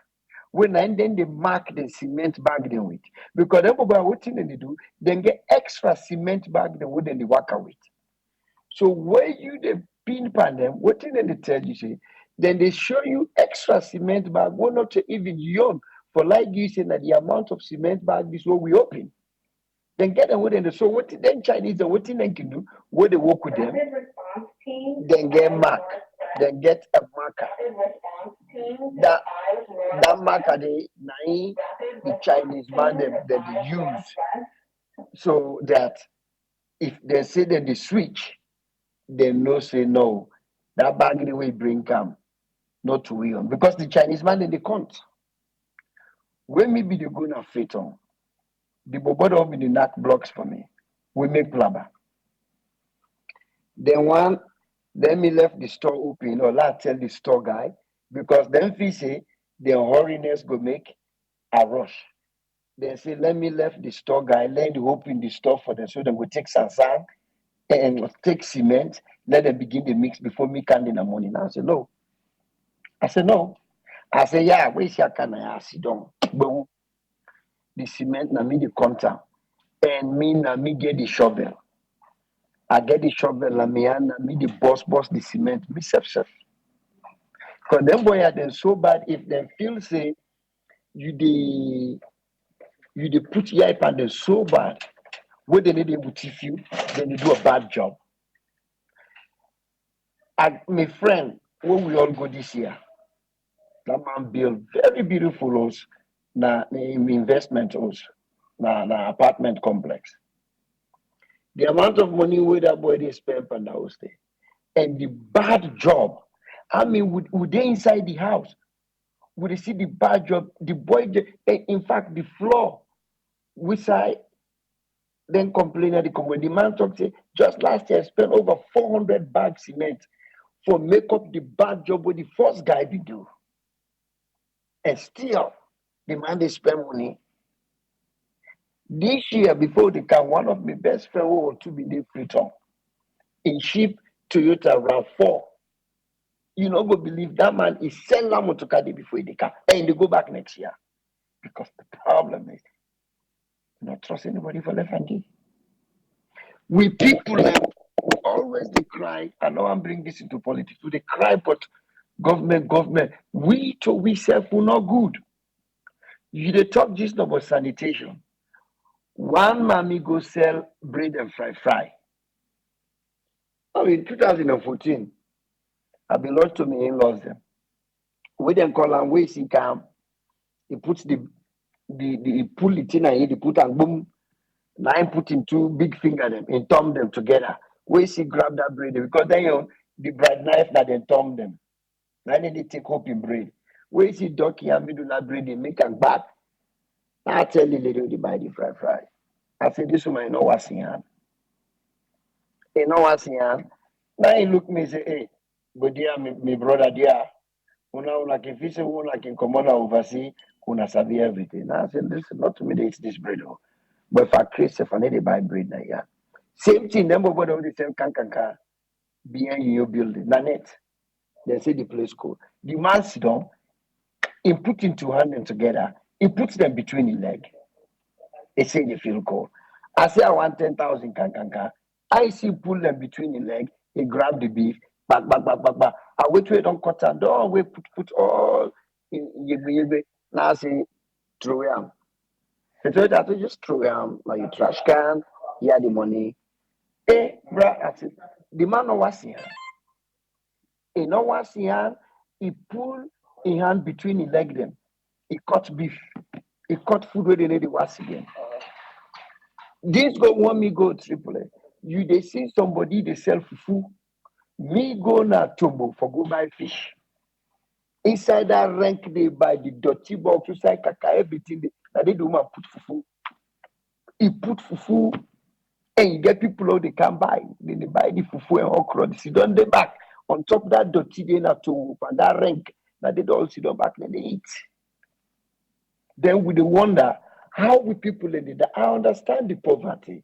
When and then they mark the cement bag they with. Because then go waiting they do, then get extra cement bag they would then they work with. So when you the pin pan them, what thing they tell you say, then they show you extra cement bag, one not to even young for like you say that the amount of cement bag is what we open. Then get them with them. So what then Chinese and what thing they can do, where they work with them, then get mark, then get a marker. That that marker they nine the Chinese man that they use so that if they say that they switch, they no say no. That bag the way bring come, not to we on. Because the Chinese man in the can't. When me be the gonna fit on, the bobo of the knack blocks for me. We make plumber. Then then me left the store open, or I tell the store guy, because then he say the hurriness go make a rush. They say, let me left the store guy, let him open the store for them so they will take some sand and take cement, let them begin the mix before me can in the morning. I said, no. I said, no. I said, yeah, where's your can I sit down? But the cement na me the counter. And me na me get the shovel. I get the shovel and me the boss the cement. Me self. Because them boy are then so bad if they feel say you the put your and they so bad when they need able to you, then you do a bad job. And my friend, when we all go this year, that man build very beautiful house, na investment house, na apartment complex. The amount of money where that boy they spend on the house there, and the bad job. I mean, would they inside the house? Would they see the bad job? The boy, in fact, the floor, which I then complain at the company. The man talk say just last year I spent over 400 bags cement for make up the bad job what the first guy be do. And still, the man they spend money. This year, before the car, one of my best friends who want to be the freedom in ship Toyota RAV4. You not go believe that man is selling motor car before the car, and they go back next year. Because the problem is not trust anybody for left and we people always they cry. I know I'm bringing this into politics. They cry, but government. We to we self will not good. You they talk just about sanitation. One mommy go sell bread and fry. Oh, in 2014, I belonged to me in-laws them. We then call and we see come. He puts the he pull it in and he put and boom. Now I put him two big finger them and thumb them together. We see grab that bread because then you know the bread knife that they thumb them. Now they take up in bread. We see ducky and me do that bread they make and back. Now I tell the lady they buy the fry. I say this woman you know what's in hand. You know what's in hand. Now he look me say, hey, but dear me brother dear. Una can fish una can come on oversee, una sabi everything. Now I said, listen, not to me, it's this bread. But if I create if I need to buy bread now, yeah. Same thing, them over the same can behind your building. Now net. They say the place cool. The man sit down, he put in two hands together, he puts them between the leg. They say they feel cold. I say I want 10,000 can. I see pull them between the leg, he grab the beef, back. I wait till don't cut and don't we put all in yegbe. Now I say throw him. The told that to just throw him like your trash can, yeah the money. Eh, bruh, I said, the man no was here. He no was here, he pull a hand between the leg them. He cut beef. He cut food where they need the was again. This go want me go triple. You they see somebody they sell fufu. Me go na Tobo for go buy fish. Inside that rank they buy the dirty box inside kaka everything they do man put fufu. He put fufu and you get people who they can buy. Then they buy the fufu and okra. They sit on the back on top of that dirty they na to and that rank that they don't sit on back then they eat. Then we wonder how we people in it. I understand the poverty,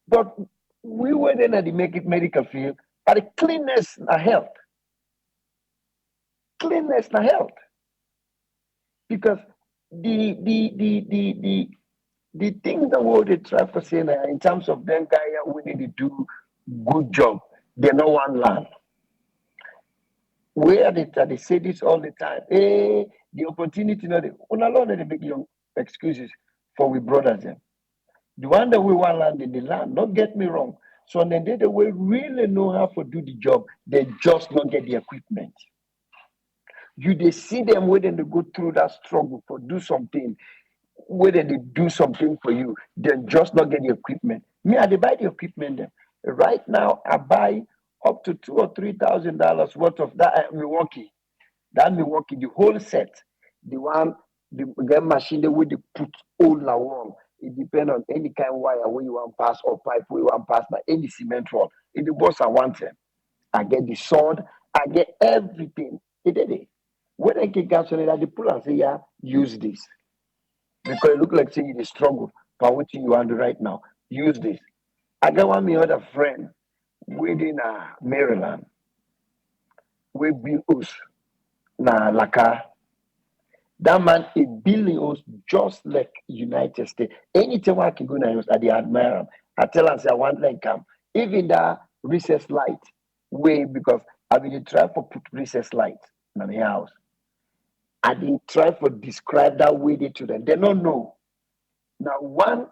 but we were then at the medical field at the cleanness and health. Cleanness and health. Because the things that what they try to say now in terms of them guy we need to do good job, they no one land. Where they say this all the time. Hey, the opportunity now they alone they make young excuses for we brothers them. The one that we want land in the land, don't get me wrong. So then they will really know how to do the job, they just not get the equipment. You they see them when they go through that struggle for do something, whether they do something for you, then just not get the equipment. Me, I buy the equipment then. Right now, I buy up to $2,000 or $3,000 worth of that Milwaukee. That Milwaukee, the whole set, the one, the machine that we put all la wall. It depends on any kind of wire where you want pass or pipe where you want pass, but any cement wall. If the boss I want them, I get the sword, I get everything. It did it. When I get gas on it, they pull and say, yeah, use this. Because it look like saying you struggle for what you want to do right now. Use this. I got one my other friend within Maryland. We build us na laka. That man is building us just like United States. Anytime I can go na I dey admire him. I tell him say I want like come. Even that recess light way because I been try for put recess light in my house. I didn't try for describe that way to them. They don't know. Now one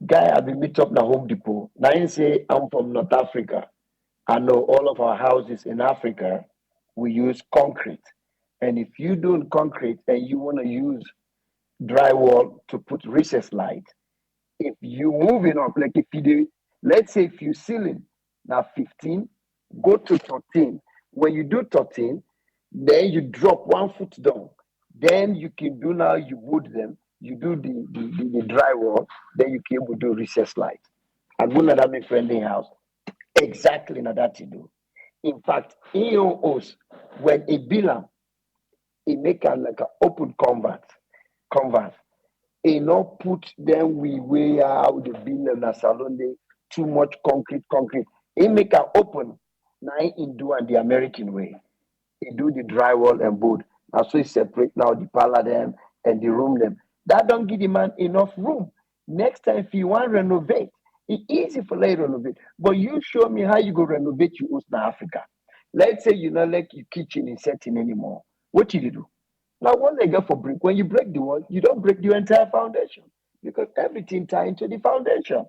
guy I been meet up na Home Depot. Now he say I'm from North Africa. I know all of our houses in Africa we use concrete. And if you do concrete and you want to use drywall to put recess light, if you moving up, like if you do, let's say if you ceiling now 15, go to 13. When you do 13, then you drop 1 foot down. Then you can do now, you wood them, you do the drywall, then you can able to do recess light. I'm going to that my friendly house. Exactly now that you do. In fact, EOOs, when a bill, he make a like an open convert. He not put them we way how the bill in a salon they too much concrete. He make an open. Now he do and the American way. He do the drywall and board. And so he separate now the parlor them and the room them. That don't give the man enough room. Next time if you want to renovate, it's easy for you to renovate. But you show me how you go renovate your house in Africa. Let's say you not like your kitchen is setting anymore. What did you do? Now one they get for brick, when you break the wall, you don't break the entire foundation because everything tie into the foundation.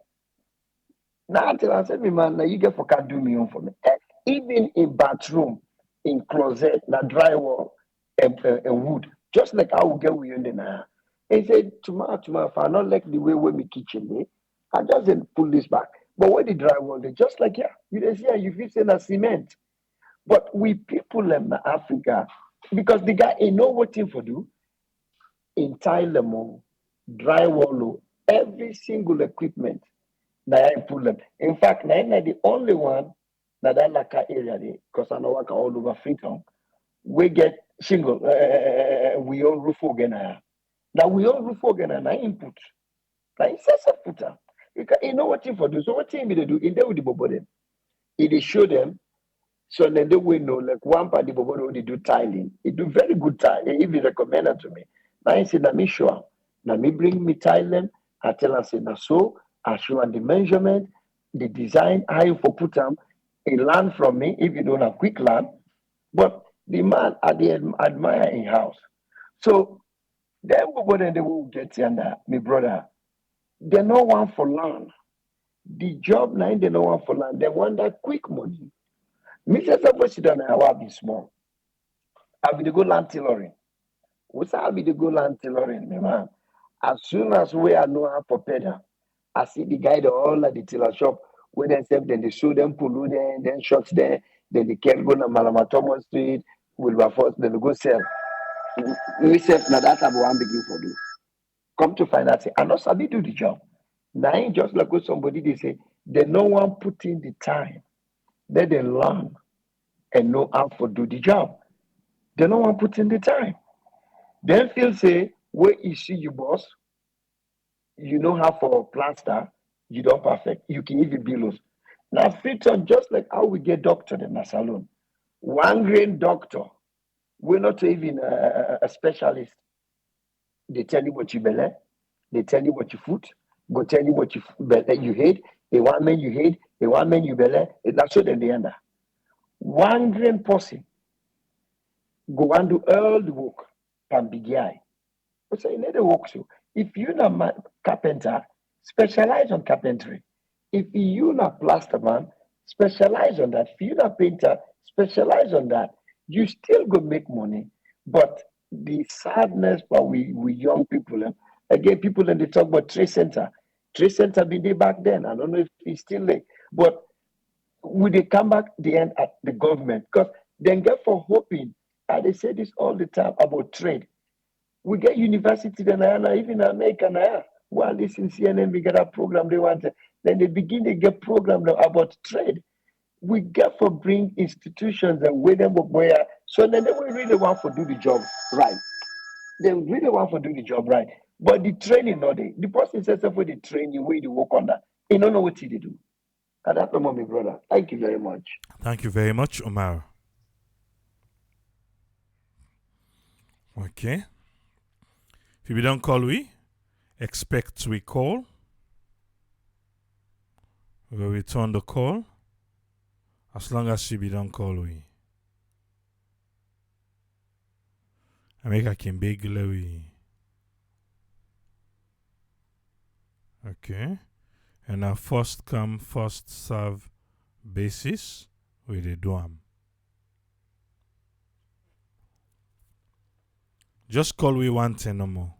Now until I said, me man, now you get for can do me on for me. Even in bathroom, in closet, na drywall and wood, just like I will get with you in the now. He said, tomorrow, if I not like the way where my kitchen dey, I just didn't pull this back. But where the drywall, they just like yeah, you dey see, you feel say na cement. But we people in Africa, because the guy ain't know what thing for do in Thailand, drywall, every single equipment that I pull them. In fact, na the only one that Laka area because I know work all over Freetown, we get shingle, we own roof again. Now we own roof again and I input. Now it's just a putter. You know what thing for do. So what thing they do in there with the bobo them? It they show them so then they will know like one part the bobo they do tiling. It do very good tiling. If you recommend it to me. Now I say, let me sure. Now me bring me tiling. I tell her say now so I show her the measurement, the design, how you for put them, a land from me if you don't have quick land. But the man at the admire in house. So then bobo then they will get under me brother. They no one for land. The job now they no one for land. They want that quick money. Me say suppose sit down and I will be small. I be the go land tailoring. What's I be the go land tailoring, me man? As soon as we are know how prepare, I see the guy the all at the tailor shop where they say then they show them pulu there, then shots there, then they can go to Malamatomo Street, Wilberforce, then they go sell. We say now that's what I'm begin for do. Come to find out, say, I know Sabi do the job. Now ain't just like what somebody they say, they no one put in the time. Then they learn and know how to do the job. They no one put in the time. Then feel say, where you see you boss, you know how for plaster, you don't perfect. You can even billows. Now Freetown, just like how we get doctor in a salon. One grain doctor, we're not even a specialist. They tell you what you belly, they tell you what you foot, go tell you what you hate, a one man you hate, a one man you belly, that's what they end. One grain person go and do all the work can be guy. So you need to work so. If you're not carpenter, specialize on carpentry. If you're not plaster man, specialize on that. If you're not painter, specialize on that. You still go make money. But the sadness for we young people, again, people then they talk about trade center. Trade center been there back then. I don't know if it's still there. But would they come back the end at the government? Because then get for hoping, and they say this all the time about trade. We get university then even America now. While this in CNN, we get a program they want. Then they begin to get program about trade. We get for bring institutions and way them up where so then they will really want to do the job right. They really want to do the job right. But the training not there. The person says for the training where you work on that. You don't know what they do. And that's my brother. Thank you very much. Thank you very much, Omar. Okay. If you don't call we, expect we call. We'll return the call. As long as she be don't call we. I make a can beg we. Okay. And our first come, first serve basis with the do. Just call we 110 no more.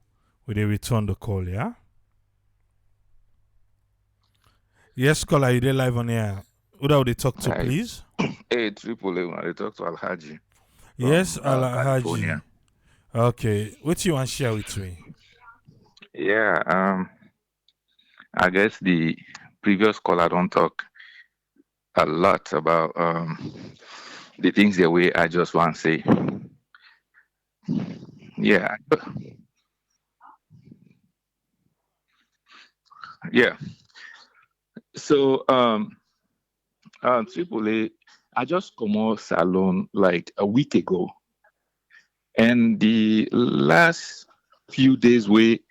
We dey return the call, yeah? Yes, caller, you dey live on air. Who that would they talk to, Hi. please? Hey, Triple A, I talk to Alhaji. Yes, from, Alhaji. California. Okay, what you want to share with me? Yeah, I guess the previous caller don't talk. a lot about the things the way I just want to say. Yeah, yeah. So Triple A, I just come out salon like a week ago, and the last few days we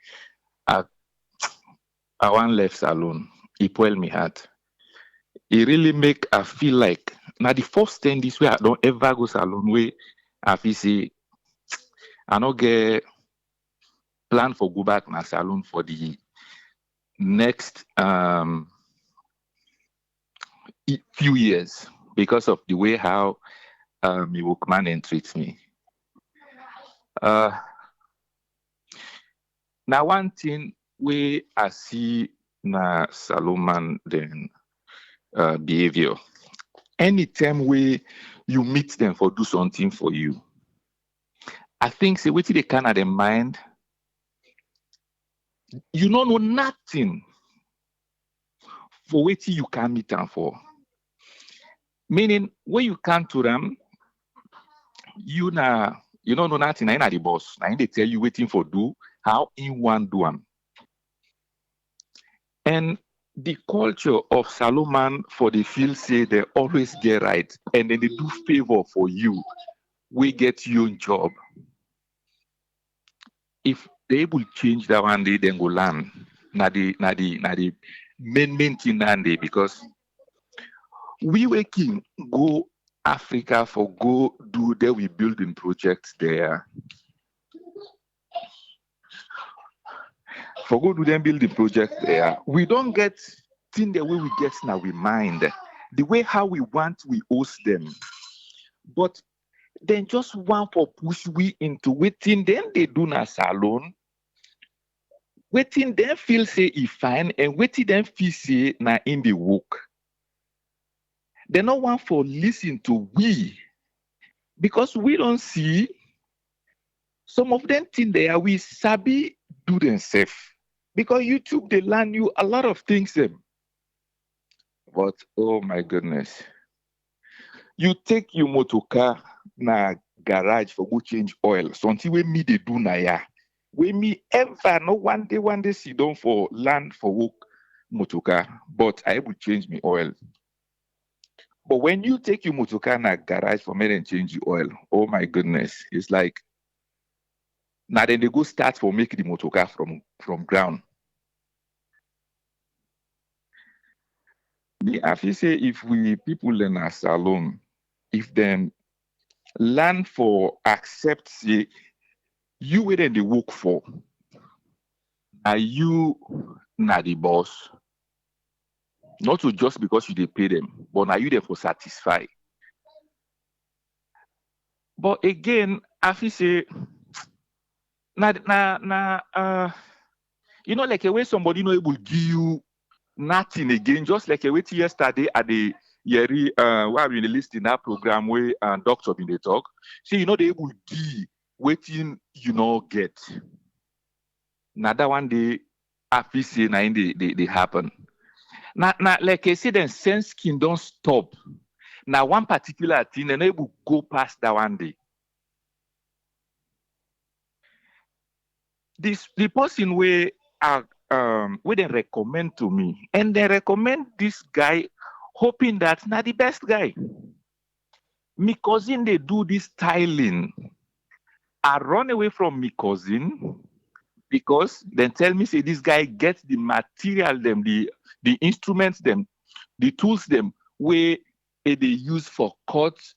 I I want left salon, it spoil me heart. It really make I feel like now the first 10 this way I don't ever go salon way I feel say I not get plan for go back na salon for the next few years because of the way how my workman and treats me. Uh, now one thing we I see na salon then behavior. Anytime we you meet them for do something for you, I think say what they can at the mind, you don't know nothing for what you can meet them for. Meaning when you come to them, you don't know nothing. I the boss. I they tell you waiting for do how in one do them. And the culture of Salomon for the field say they always get right, and then they do favor for you. We get you a job. If they able change that one day, then go land. Na the main thing that day because we working go Africa for go do there we building projects there. For go do them building project there. We don't get thing the way we get now we mind. The way how we want we host them. But then just one for push we into waiting then they do na salon. Waiting then feel say he fine and waiting then feel say na in the work. They not want for listen to we because we don't see some of them think they are we sabi do themselves. Because YouTube they learn you a lot of things them. But oh my goodness. You take your motor car na garage for go change oil. Something we me they do na ya. We me ever no one day sit down for land for work motor car, but I will change me oil. But when you take your motor car na garage for me and change the oil, oh my goodness, it's like now then they go start for make the motor car from ground. Me, I feel say if we people learn our salon, if then learn for accept say you where they work for, are you not the boss? Not to just because you they pay them, but are you there for satisfy? But again, I feel say you know like a way somebody no able give you nothing again, just like a way yesterday at the Yeri where we list in that program where doctor been they talk. See, you know they able give waiting you know get. Now that one day I feel say now they happen. Now like I said, then sense skin don't stop. Now one particular thing and able go past that one day. The person where where they recommend to me and they recommend this guy hoping that not the best guy. Me cousin they do this styling. I run away from me cousin because then tell me say this guy gets the material them the instruments them the tools them where they use for cuts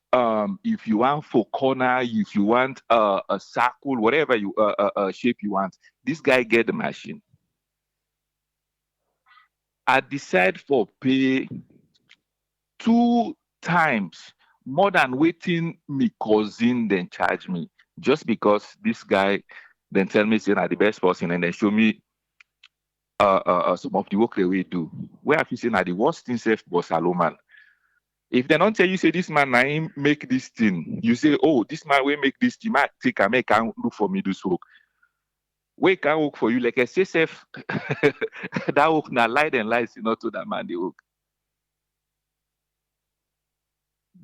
if you want for corner if you want a circle whatever you shape you want this guy get the machine. I decide for pay 2 times more than waiting me cousin then charge me just because this guy then tell me say na the best person and then show me some of the work that we do. Where I feel say na the worst thing safe was Salomon. If they don't tell you say this man na him make this thing, you say, oh, this man will make this thing, man take and make can look for me this work. We can work for you like I say safe that work na light and lights, not to that man they work.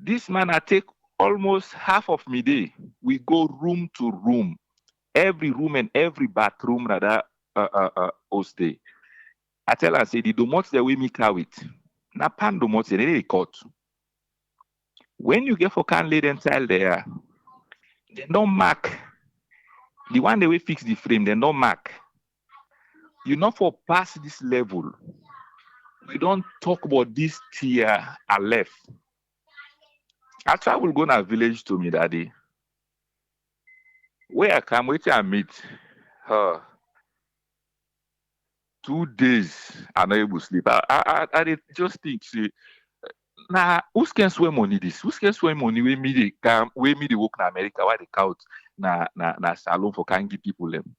This man I take almost half of me day. We go room to room, every room and every bathroom that host day. I tell her, say, the domots the way me car with. Na pan domots, they cut. When you get for can lay them tile there, they don't mark. The one they will fix the frame, they don't mark. You know, for past this level, we don't talk about this tier I left. I travel go na village to me that day. Where I come, wait I meet her. 2 days I not able to sleep. I dey just think, say, nah, who can swear money this? Who can swear money when me they come, when me they work in America, why they count na salon for can give people them.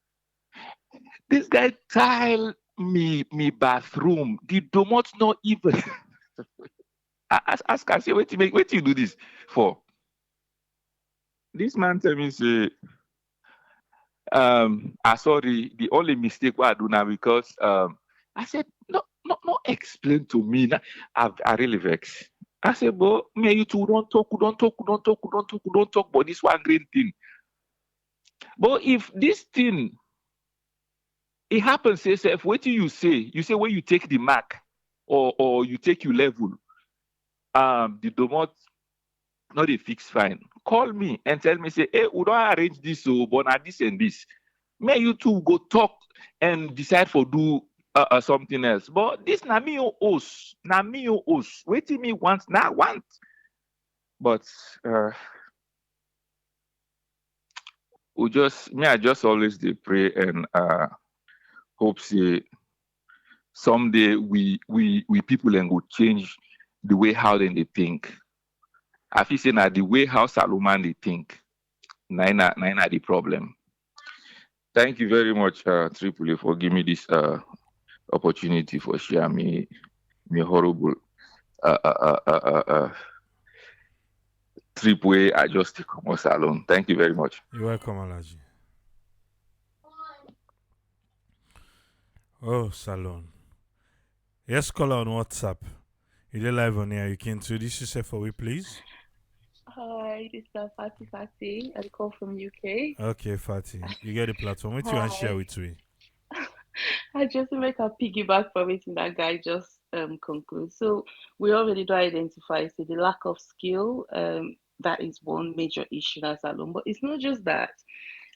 This guy tile me bathroom. The domot not even. Ask say, wait you do this for? This man tell me, say, I saw the only mistake what I do now because I said, no explain to me. Now, I really vex. I said, but me you two don't talk about this one green thing. But if this thing it happens, say self, what do you say? You say when you take the mark or you take your level, the domot not a fix fine. Call me and tell me, say, hey, we don't arrange this, so but now this and this. May you two go talk and decide for do something else. But this na me your host. Na me your host. Waiting me want, now want. But I just always dey pray and hope say someday we people and go change the way how then they think. I feel say na the way how Salomon they think. Na the problem. Thank you very much, Tripoli, for giving me this opportunity for sharing me horrible trip where I just take almost alone. Thank you very much. You're welcome, Alaji. Oh, Salon. Yes, call on WhatsApp. You're live on here. You can introduce yourself for me, please. Hi, this is Fati. I call from UK. Okay, Fati. You get the platform. What you want to share with me? I just make a piggyback from it in that guy just conclude. So we already do identify so the lack of skill that is one major issue as alone. But it's not just that.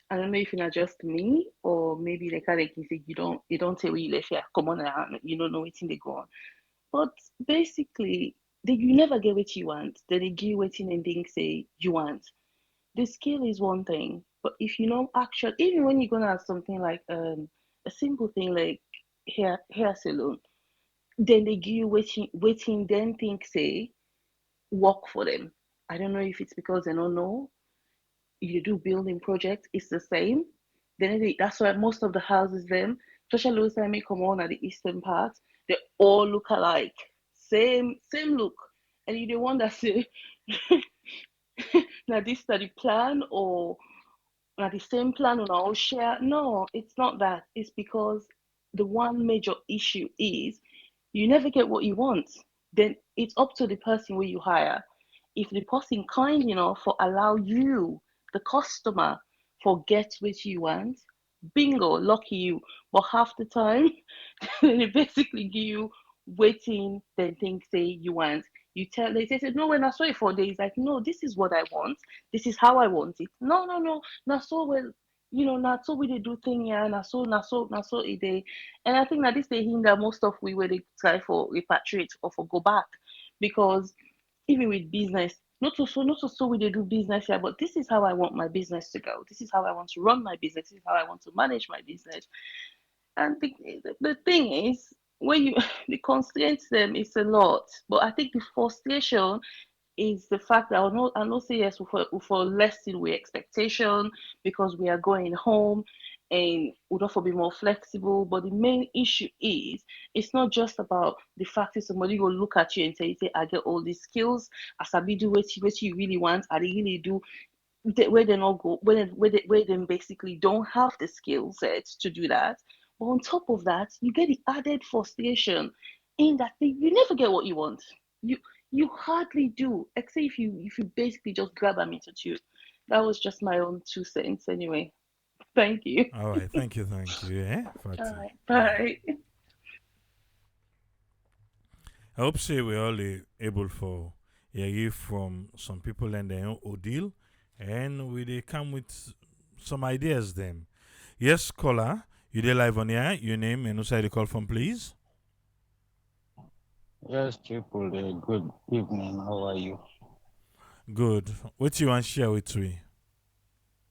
I don't know if it's just me or maybe the kind of say you don't say we left here, come on you don't know what's in the go on. But basically you never get what you want. Then they give what and think say you want. The skill is one thing, but if you know actually even when you're gonna have something like a simple thing like hair salon, then they give you waiting then think say work for them. I don't know if it's because they don't know. You do building projects, it's the same. That's why most of the houses them, especially those that may come on at the eastern part, they all look alike. Same look. And you the one that say now this study plan or now the same plan on our share. No, it's not that. It's because the one major issue is you never get what you want. Then it's up to the person where you hire. If the person kind enough for allow you, the customer, for get what you want, bingo, lucky you. But half the time, they basically give you waiting, then think say you want. You tell they say no when I saw it for days, like no, this is what I want, this is how I want it. No. Not so well, not so we they do thing yeah, not so it they and I think that this they hinder most of we where they try for repatriate or for go back because even with business, not so we they do business here, but this is how I want my business to go. This is how I want to run my business. This is how I want to manage my business. And the thing is, when you the constraints them is a lot, but I think the frustration is the fact that I know say yes for less than we expectation because we are going home and would also be more flexible. But the main issue is it's not just about the fact that somebody will look at you and say, I get all these skills, as I be do what you really want, I really do where they not go where they basically don't have the skill set to do that. But on top of that, you get the added frustration in that you never get what you want. You hardly do, except if you basically just grab a meat or two. That was just my own 2 cents anyway. Thank you. All right, thank you, All Fati. right, Yeah. bye. I hope say we're all able for hear from some people and their own ordeal, and we they come with some ideas. Them, yes, caller, you there live on here. Your name and who side you call from, please. Yes, Triple A, good evening. How are you? Good. What you want to share with me?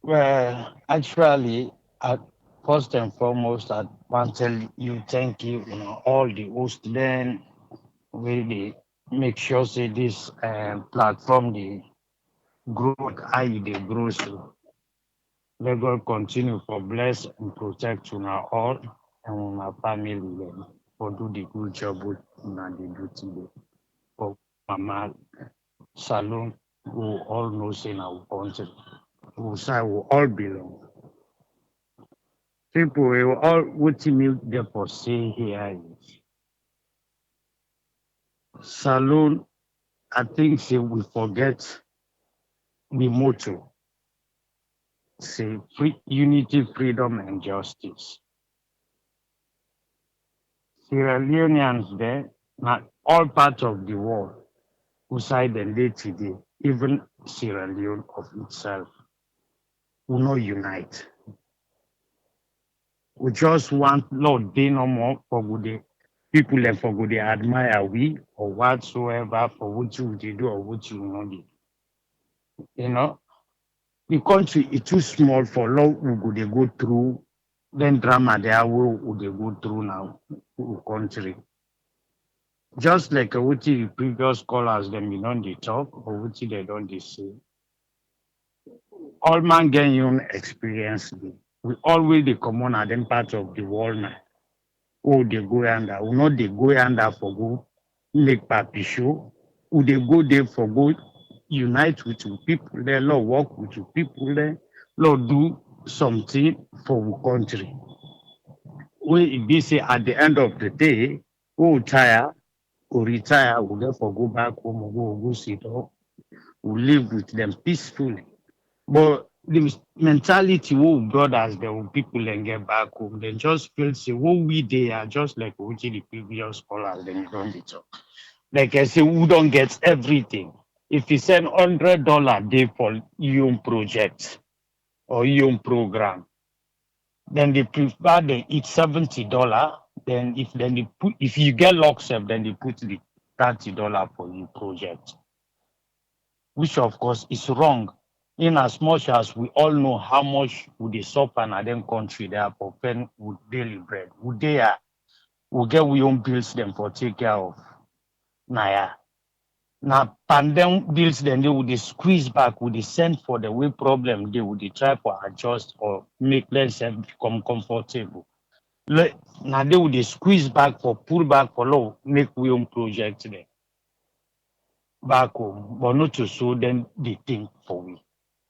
Well, actually, first and foremost, I want to tell you thank you, all the hosts then really make sure say this platform the growth how they grow so. Let God continue for bless and protect you now all and una family them for do the good job with una they do today. For Mama Salon, who all know say in our country. Who say we all belong. People we will all what me therefore say here is Salon, I think say we forget the motto. Say free, unity, freedom, and justice. Sierra Leoneans there, not all parts of the world, who side and day today, even Sierra Leone of itself, will not unite. We just want Lord they no more for good people and for good they admire we or whatsoever for what you they do or what you not do. You know, the country is too small for law we go they go through then drama there will they go through now country. Just like what the previous callers them you know they talk or what they don't they say. All man get your experience. We always the common at them part of the world now. Oh, they go under. We not they go under for go make papi show. Who they go there for go unite with you people there, Lord work with you people there, Lord do something for our country. We be say at the end of the day, who tire, who retire, we therefore go back home, go sit up, we live with them peacefully. But the mentality who brothers there will people and get back home, they just feel say what we they are just like what the previous callers then you don't dey talk. Like I say, we don't get everything. If you send $100 day for your own project or your own program, then they prefer they eat $70. Then they put if you get locked up, then they put the $30 for your project, which of course is wrong. In as much as we all know how much would they suffer in them country they are for pen with daily bread. Would they are will get we own bills them for take care of. Naya. Now pandemic bills then they would squeeze back, would they send for the way problem, they would try for adjust or make themselves become comfortable. Now they would squeeze back for pull back for low, make we own project there back home, but not to so then they think for we.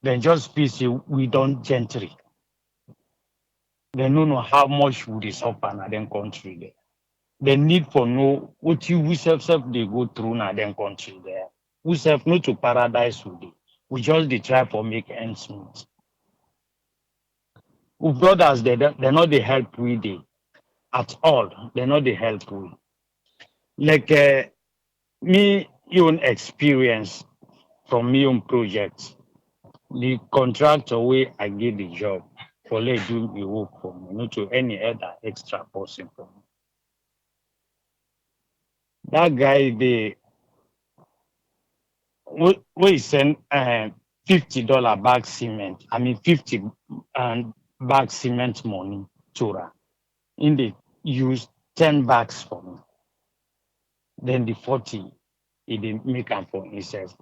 Then just feel say we don't gentry. They don't know how much would they suffer in them country there. The need for know what you we self they go through in them country there. We self no to paradise with it. We just they try for make ends meet. We brothers they not the help we they at all. They not the help we. Like me own experience from me own projects. The contractor way I get the job for let do the work for me, not to any other extra person for me. That guy they we send $50 bag cement. I mean 50 bag cement money to her. In the use 10 bags for me. Then the 40 he didn't make am for himself.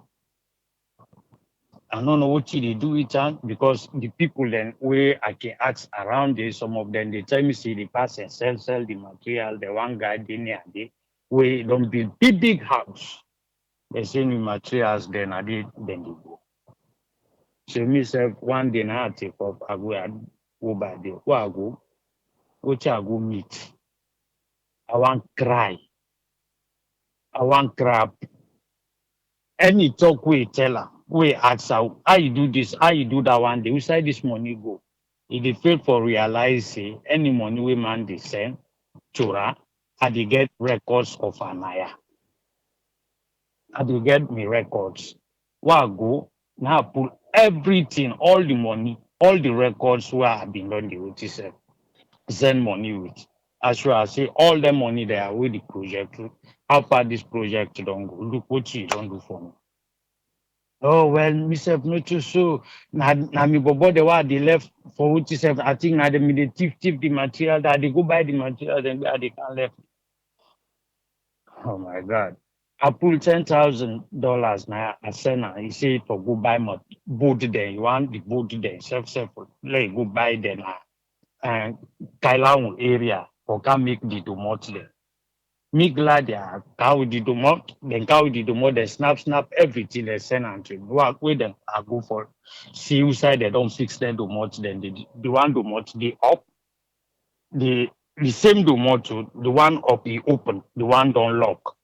I don't know what they do it because the people then where I can ask around there, some of them they tell me see the pass and sell the material, the one guy they near there, where don't build big house. They send me materials then I did then they go. So myself one day now I take off, I go and go by there. Where I go, which I go meet. I want cry. I want crap. Any talk we tell her, we ask her, how you do this, how you do that one day, we say this money go. If they fail for realize say any money we man they send to her, and they get records of Anaya. And they get me records. Where I go, now I pull everything, all the money, all the records where I been done the OT send money with. As sure as say all the money there with the project. How far this project don't go? Look what you don't do for me. Oh well, myself not too so. Na me bobo the one they left for which is I think na them they thief the material that they go buy the material then they can left. Oh my God. I pull $10,000 now. I send her. He say to go buy my boat there. You want the boat there? Self. Let go buy there now. And Kailaun area for can make the domot there. Me glad ya cow the domot, then cow the domot, then snap everything they send and to work with them. I go for see who side they don't fix the domot, then the one domot the up, the same domot to the one up the open, the one don't lock.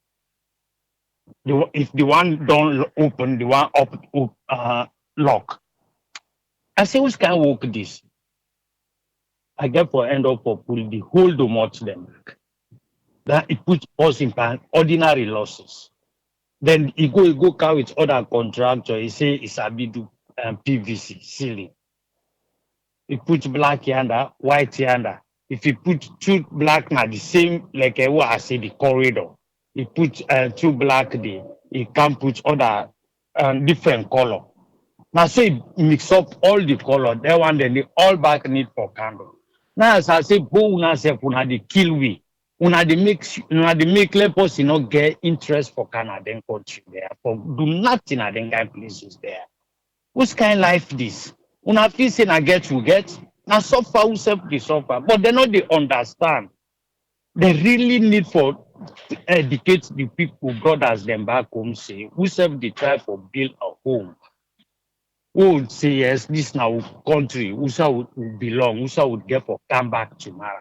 If the one don't open, the one lock. I say which can work this? I get for end up for pull the whole domot them back. That it puts us in ordinary losses. Then he go carry with other contractor. He say it's a bit PVC ceiling. He put black yonder, white yonder. If he put two black now the same like what I say the corridor. He put two black there. He can put other different color. Now so he mix up all the color. That one then they all back need for candle. Now as I say, bo una self una the kill we. Una the make let us not get interest for Canadian country there. For do nothing at them kind places there. Which kind life this? Una feel say na get we get. Now suffer who self they suffer. But they not they understand. They really need for educate the people, brothers them back home say, who self they try for build a home. Who would say yes, this now country, who shall would belong, who shall would get for come back tomorrow.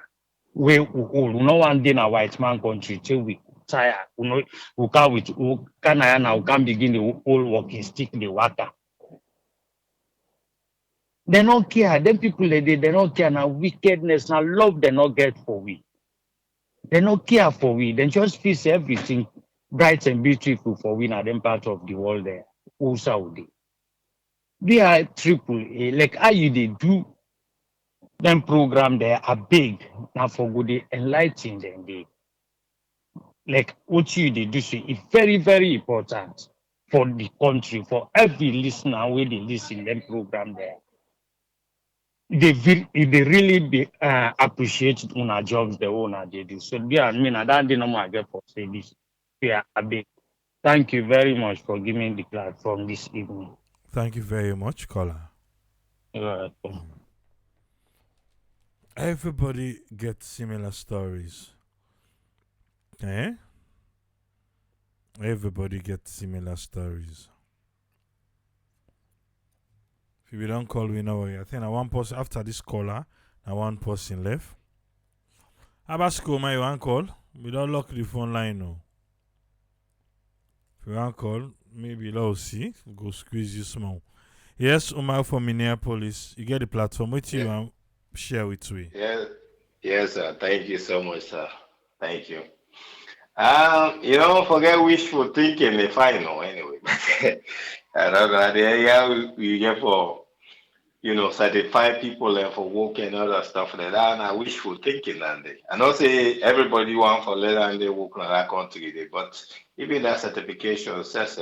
We no one day in a white man country till we tire. We can with we can now can begin the whole walking stick the water. They don't care. Them people they don't care now wickedness, now love they not get for we. They don't care for we. They just feel say everything bright and beautiful for we now them part of the world there. Who shall they? They are triple A. Like how you they do them program there are big. Now for good they enlighten them they like what you they do say it's very, very important for the country, for every listener where they listen them program there. They really be appreciate una jobs the owner they do. So yeah, I mean I don't know I get for say this. Yeah, a big thank you very much for giving the platform this evening. Thank you very much, caller. You're welcome. Everybody gets similar stories. Eh? Everybody gets similar stories. If we don't call, we know. I think I one person after this caller, I one person left. Abasco, my one call. We don't lock the phone line now. If you want call, maybe let's see. Go squeeze you small. Yes, Umar from Minneapolis. You get the platform. What you want share with we? Yes, sir. Thank you so much, sir. Thank you. Forget wishful thinking if I know anyway. I don't know. The area we get for, certify people and for work and other stuff like that. And I wishful thinking and they. I know say everybody want for let and they work in that country, but even that certification says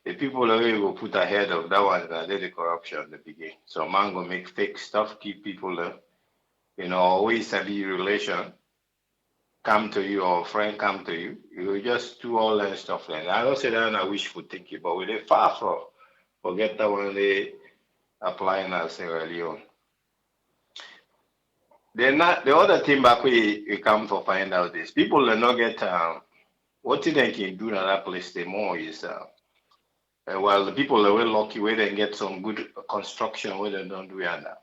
the people already will put ahead of that one that did the corruption at the beginning. So man go make fake stuff, keep people always have a relation come to you or a friend come to you. You just do all that stuff like that. I don't say that I wish for thinking, but we're far from forget that one they applying as Sierra Leone. Then the other thing back we come to find out is people are not get what they can do in that place the more is the people are well lucky where they get some good construction where they don't do that.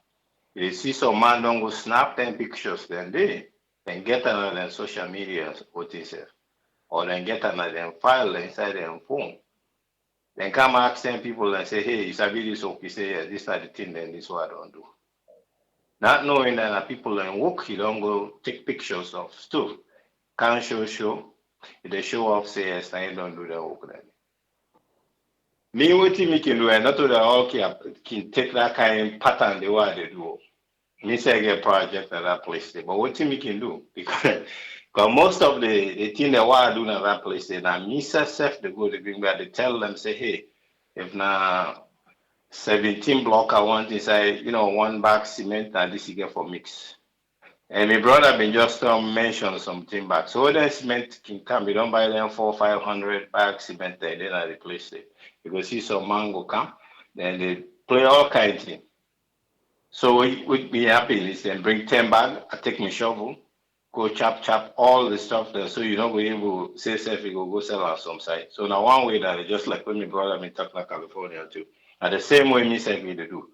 You see some man don't go snap 10 pictures then they then get another social media what is it? Or then get another file inside their phone. Then come ask 10 people and say, hey, you sabi this work? You say, yeah, this are the thing, then this what I don't do. Not knowing that people in work, you don't go take pictures of stuff. Can't show. If they show off, say yes, then you don't do the work then. Me, what me can do, and not to the okay, I can take that kind of pattern the way they do. Me say I get project at that place, but what me can do? Because most of the thing that I do at that place, now me self they go to bring back, they tell them, say, hey, if now 17 block I want inside, one bag cement and this you get for mix. And my brother been just mention something back. So when cement can come, you don't buy them 400-500 bags cement there, then I replace it. You go see some mango come, then they play all kinds of things. So what would be happy is then bring 10 bag, I take my shovel, go chop all the stuff there so you don't go able to say self you go sell on some site. So now one way that just like when my brother me talk like California too. And the same way me say me to do.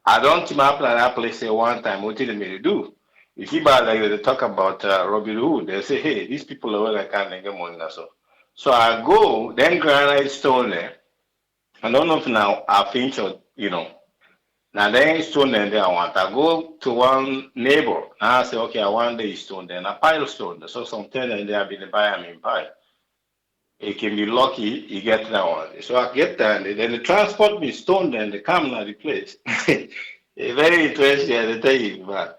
I don't team up like that place say one time what did me to do. If you buy like they talk about Robin Hood, they say, hey, these people are well I can't get money now. So I go, then granite stone there. I don't know if now I finish or now then stone then I want. I go to one neighbor and I say, okay, I want the stone then I pile stone. So something and they have been buying me pile. It can be lucky you get that one. So I get that and then they transport me stone then they come to the place. It's very interesting I tell you, but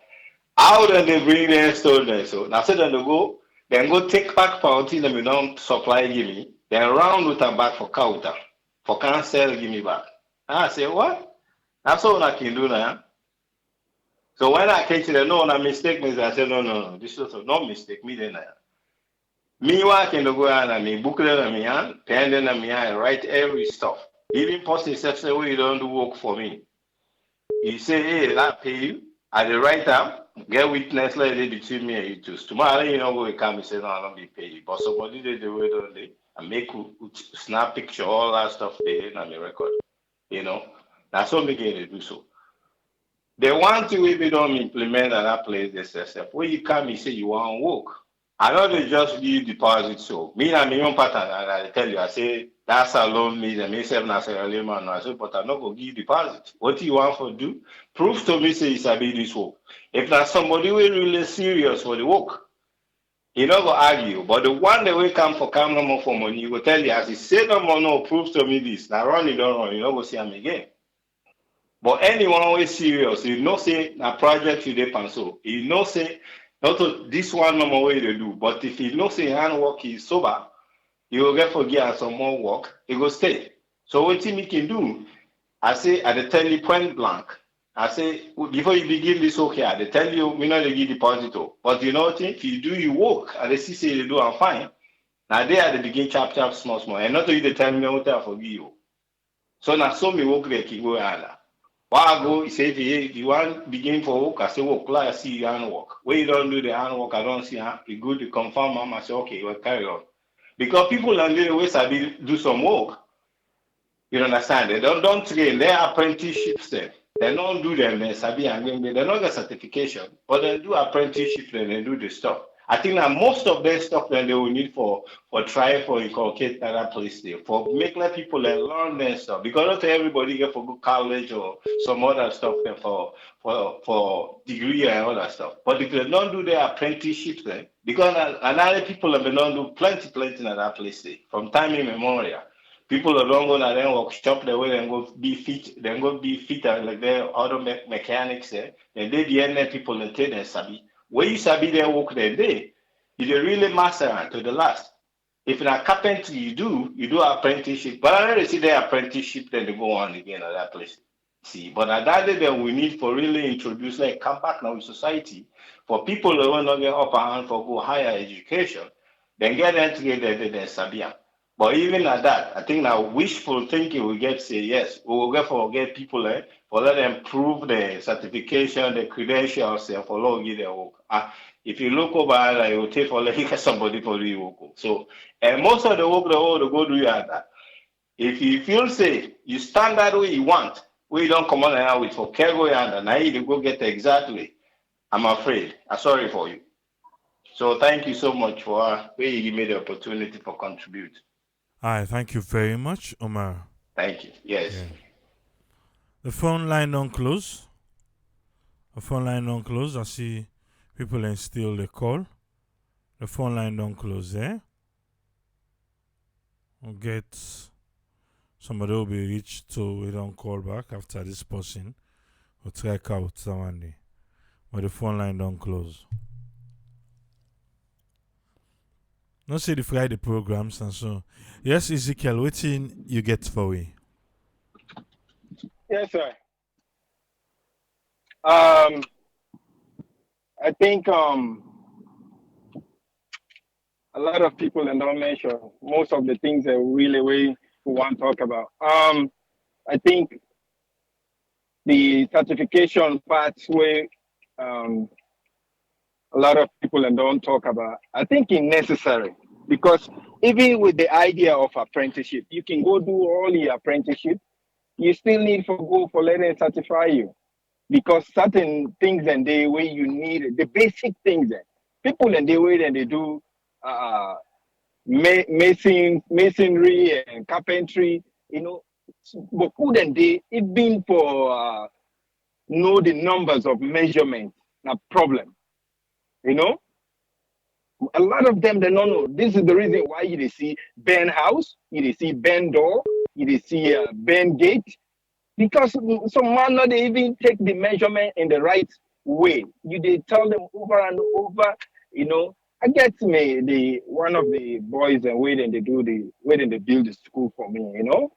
how do they bring their stone there? So now say then they go take back fountain and we don't supply give me, then round with a back for counter. For cancel give me back. And I say, what? That's all I can do now. So when I catch them, no, I mistake me. I said, no, this is no mistake. Me then. Me working to go on and me book them and me hand, pen them and me hand, write every stuff. Even person self say, well, you don't do work for me. You say, hey, that pay you. At the right time, get witness like they between me and you two. Tomorrow, you know, we come and say, no, I don't be pay you. But somebody did the way don't they? And make snap picture, all that stuff there in the record. That's what we get to do so. The one thing we don't implement at that place is yourself. When you come, you say you want to work. I know they just give deposit. So me and my own pattern, and I tell you, I say that's alone me, and me self not say man. I say, but I not go give deposit. What you want to do? Prove to me say it's a this work. If not somebody will really serious for the work, he not go argue. But the one that will come no more for money, he will tell you as he say no more, no, prove to me this. Now run it, don't run, you not go see him again. But anyone always serious, you know say a project you depend so. You know say not to, this one no more way they do. But if you know say handwork is sober, you will get forget some more work, it will stay. So what you can do, I say at the tell you point blank. I say before you begin this okay, I tell you we not give deposit. But you know what? If you do your work, I see say you do I'm fine. Now they at the begin chap small. And not you they tell me what I forgive you. So now so me work like you go under. While I go, he say, if you want begin for work, I say, work, I see you handwork. When you don't do the handwork, I don't see it good to confirm, mom. I say, okay, we'll carry on. Because people are the way sabi do some work. You understand? They don't train their apprenticeships there. They don't do them, they sabi and they don't get certification, but they do apprenticeship and they do the stuff. I think that most of their stuff that they will need for try for inculcate that place there, for make let people learn their stuff. Because not everybody get for good college or some other stuff there for degree and all that stuff. But if they don't do their apprenticeship there, because another people have been don't do plenty in that place there, from time immemorial. People don't go to their workshop the way they go be fit, like their auto mechanics there. And they the end people and tell them sabi. When you sabi their work their day, you really master to the last. If in a carpentry you do apprenticeship, but I never see their apprenticeship then they go on again at that place. See, but at that day that we need for really introduce like come back now in society for people who want to get upper hand for go higher education, then get them together then sabi. But even at that, I think now wishful thinking we get say yes, we will get people for let them prove the certification, the credentials for long give their work. If you look over it will take for let get somebody for the work. So and most of the work they all go do you at that. If you feel say you stand that way you want, we don't come on now with for cargo and now you go get the exact way. I'm afraid. I'm sorry for you. So thank you so much for where you give me the opportunity for contribute. All right, thank you very much, Omar. Thank you. Yes. Yeah. The phone line don't close. The phone line don't close. I see people and still the call. The phone line don't close there. We'll get somebody will be reached to we don't call back after this person. We'll try out someone day. But the phone line don't close. Not say the Friday programs and so. Yes, Ezekiel, waiting you get for we. Yes, sir. I think a lot of people don't mention most of the things that really we want to talk about. I think the certification parts where um, a lot of people don't talk about. I think it's necessary because even with the idea of apprenticeship, you can go do all your apprenticeship. You still need to go for letting certify you because certain things and the way you need the basic things. People and the way that they do uh, masonry and carpentry, but couldn't they even for know the numbers of measurements? A problem, you know. A lot of them they don't know. This is the reason why you they see bend house, you they see bend door, you they see bend gate, because some man not they even take the measurement in the right way. You they tell them over and over, you know. I get me the one of the boys and wait and they do the wait and they build the school for me, you know.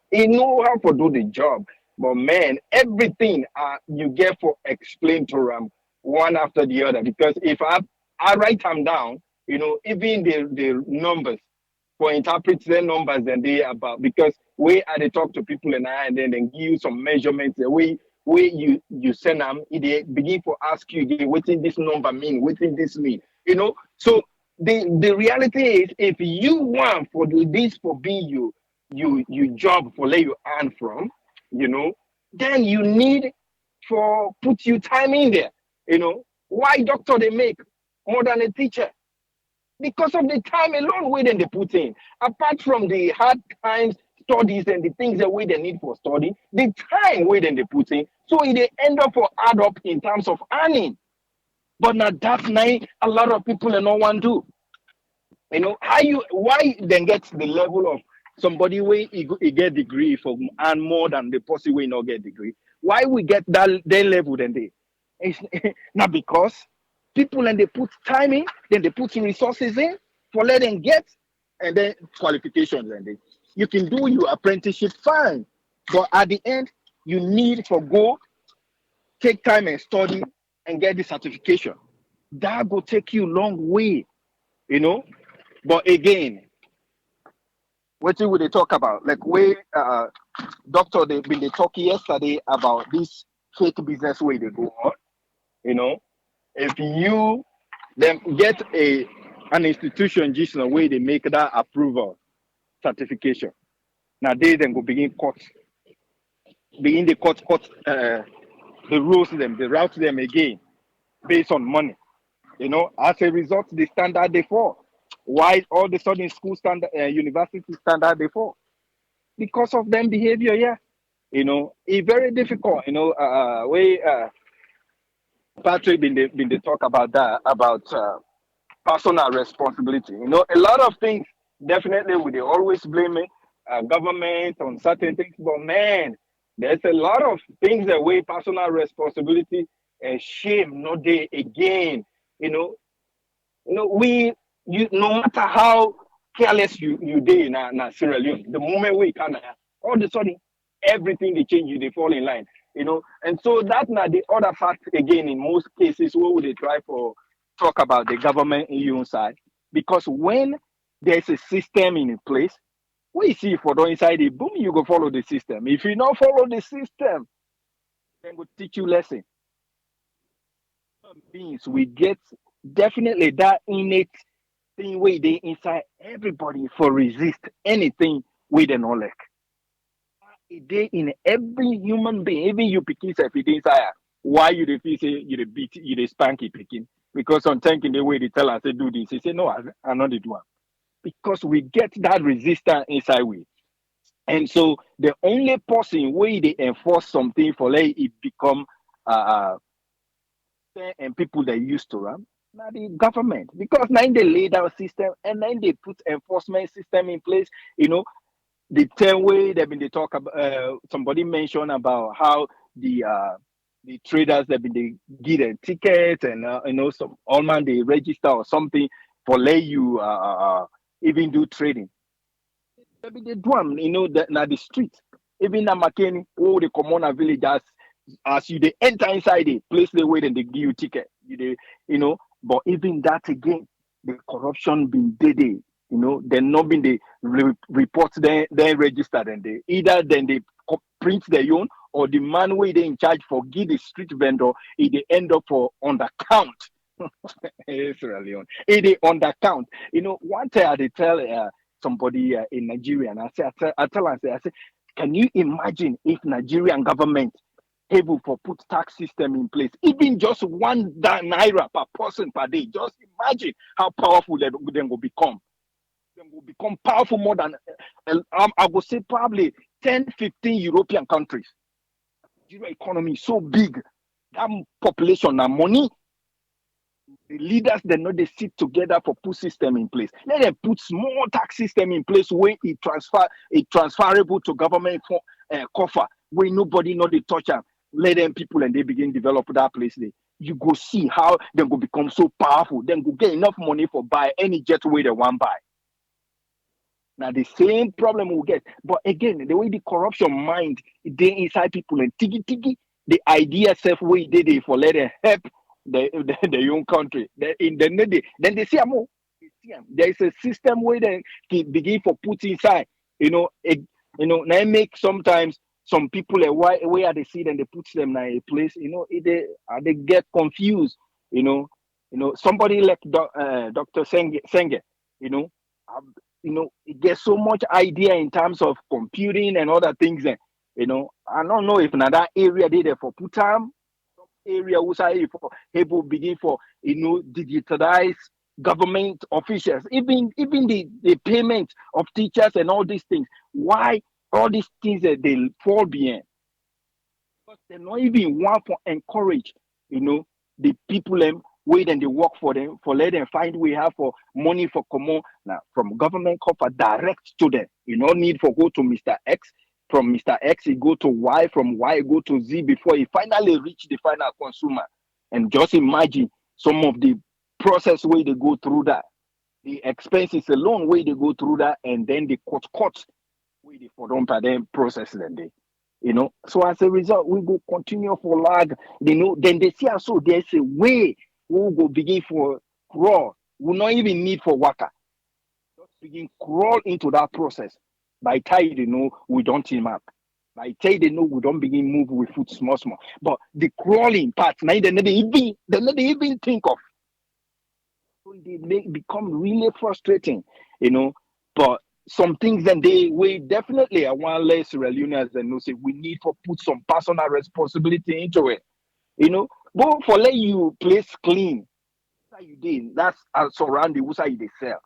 He know how to do the job, but man, everything you get for explain to them one after the other. Because if I write them down, even the numbers for interpret their numbers and they about because we they talk to people and then they give you some measurements the way you send them, they begin to ask you again, what in this number mean, what in this mean, So the reality is if you want for this for be you job for let you earn from, then you need for put you time in there. Why doctor they make more than a teacher? Because of the time alone where they put in. Apart from the hard times studies and the things that we they need for study, the time where they put in, so they end up for add up in terms of earning. But now that night, a lot of people and no one do. Why then get the level of somebody where he get degree for and more than the person way not get degree. Why we get that their level then they? It's not because people and they put time in, then they put resources in for let them get, and then qualifications and they. You can do your apprenticeship fine, but at the end you need to go take time and study and get the certification. That will take you long way, you know. But again, what will they talk about? Like we doctor they been they talk yesterday about this fake business way they go on. You know, if you then get an institution just the way they make that approval certification. Now they then go begin the cut the rules them, they route them again based on money. As a result, the standard they fall. Why all the sudden school standard, university standard they fall? Because of them behavior, yeah. It's very difficult. We Patrick been they talk about that about personal responsibility. A lot of things definitely we they always blame government on certain things, but man, there's a lot of things that way personal responsibility and shame not there again. You know, no matter how careless you did in Sierra Leone, the moment we can all of a sudden everything they change you, they fall in line. And so that's not the other fact again in most cases where would they try for talk about the government in your side. Because when there's a system in place, we see for the inside the boom, you go follow the system. If you not follow the system, then go teach you lesson. Beings we get definitely that innate thing where they inside everybody for resist anything we don't like. They in every human being, even you picking self it inside. Why you the feel say you the beat you the spanky picking? Because on thinking the way they tell us they do this, they say no, I not the do one. because we get that resistance inside we. And so the only person way they enforce something for like it become uh and people that used to run, now the government, because now they lay down system and then they put enforcement system in place. You know, the 10 way they've been they talk about somebody mentioned about how the traders they've been they get a ticket and some all man they register or something for let you even do trading. Maybe they do am, that na the street. Even na Makeni, oh, the commoner village as you they enter inside the place they wait and they give you ticket. But even that again, the corruption been dead. They not been the report then registered and they either then they print their own or the man way they in charge for give the street vendor, they end up for on the count. Sierra Leone. It is on the count. One time I did tell somebody in Nigeria, and I tell her, I say, can you imagine if Nigerian government able for put tax system in place, even just naira per person per day? Just imagine how powerful they will become. They will become powerful more than I would say probably 10, 15 European countries. Nigeria economy is so big, that population and money. The leaders they know they sit together for put system in place. Let them put small tax system in place where it transferable to government for coffer where nobody know they touch them. Let them people and they begin develop that place there. You go see how they go become so powerful. Then go get enough money for buy any jet way they want buy. Now the same problem we get, but again the way the corruption mind they inside people and tigi the idea self way they for let them help the young country. Then they see more. There is a system where they can begin for put inside. Now make sometimes some people where they see them they put them in a place. They get confused. Somebody like Dr. Senge. You know, it gets so much idea in terms of computing and other things. I don't know if in that area they there for put time area was for able begin for digitalize government officials, even the payment of teachers and all these things. Why all these things that they fall behind? Because they not even want to encourage, the people them wait and they work for them for let them find we have for money for common now from government cover direct to them. You no need for go to Mr. X. From Mr. X, he go to Y, from Y go to Z before he finally reach the final consumer. And just imagine some of the process where they go through that, the expenses alone where they go through that, and then the cut where they for don't them process them they. So as a result, we go continue for lag. Then they see also there's a way we will go begin for crawl. We not even need for worker. Just begin crawl into that process. By time we don't team up. By time we don't begin move with foot small. But the crawling part, now they never even think of. So they become really frustrating, But some things then we definitely I want less Sierra Leoneans and say we need to put some personal responsibility into it. But for let you place clean, that's how you did. That's surrounding who's how you they sell.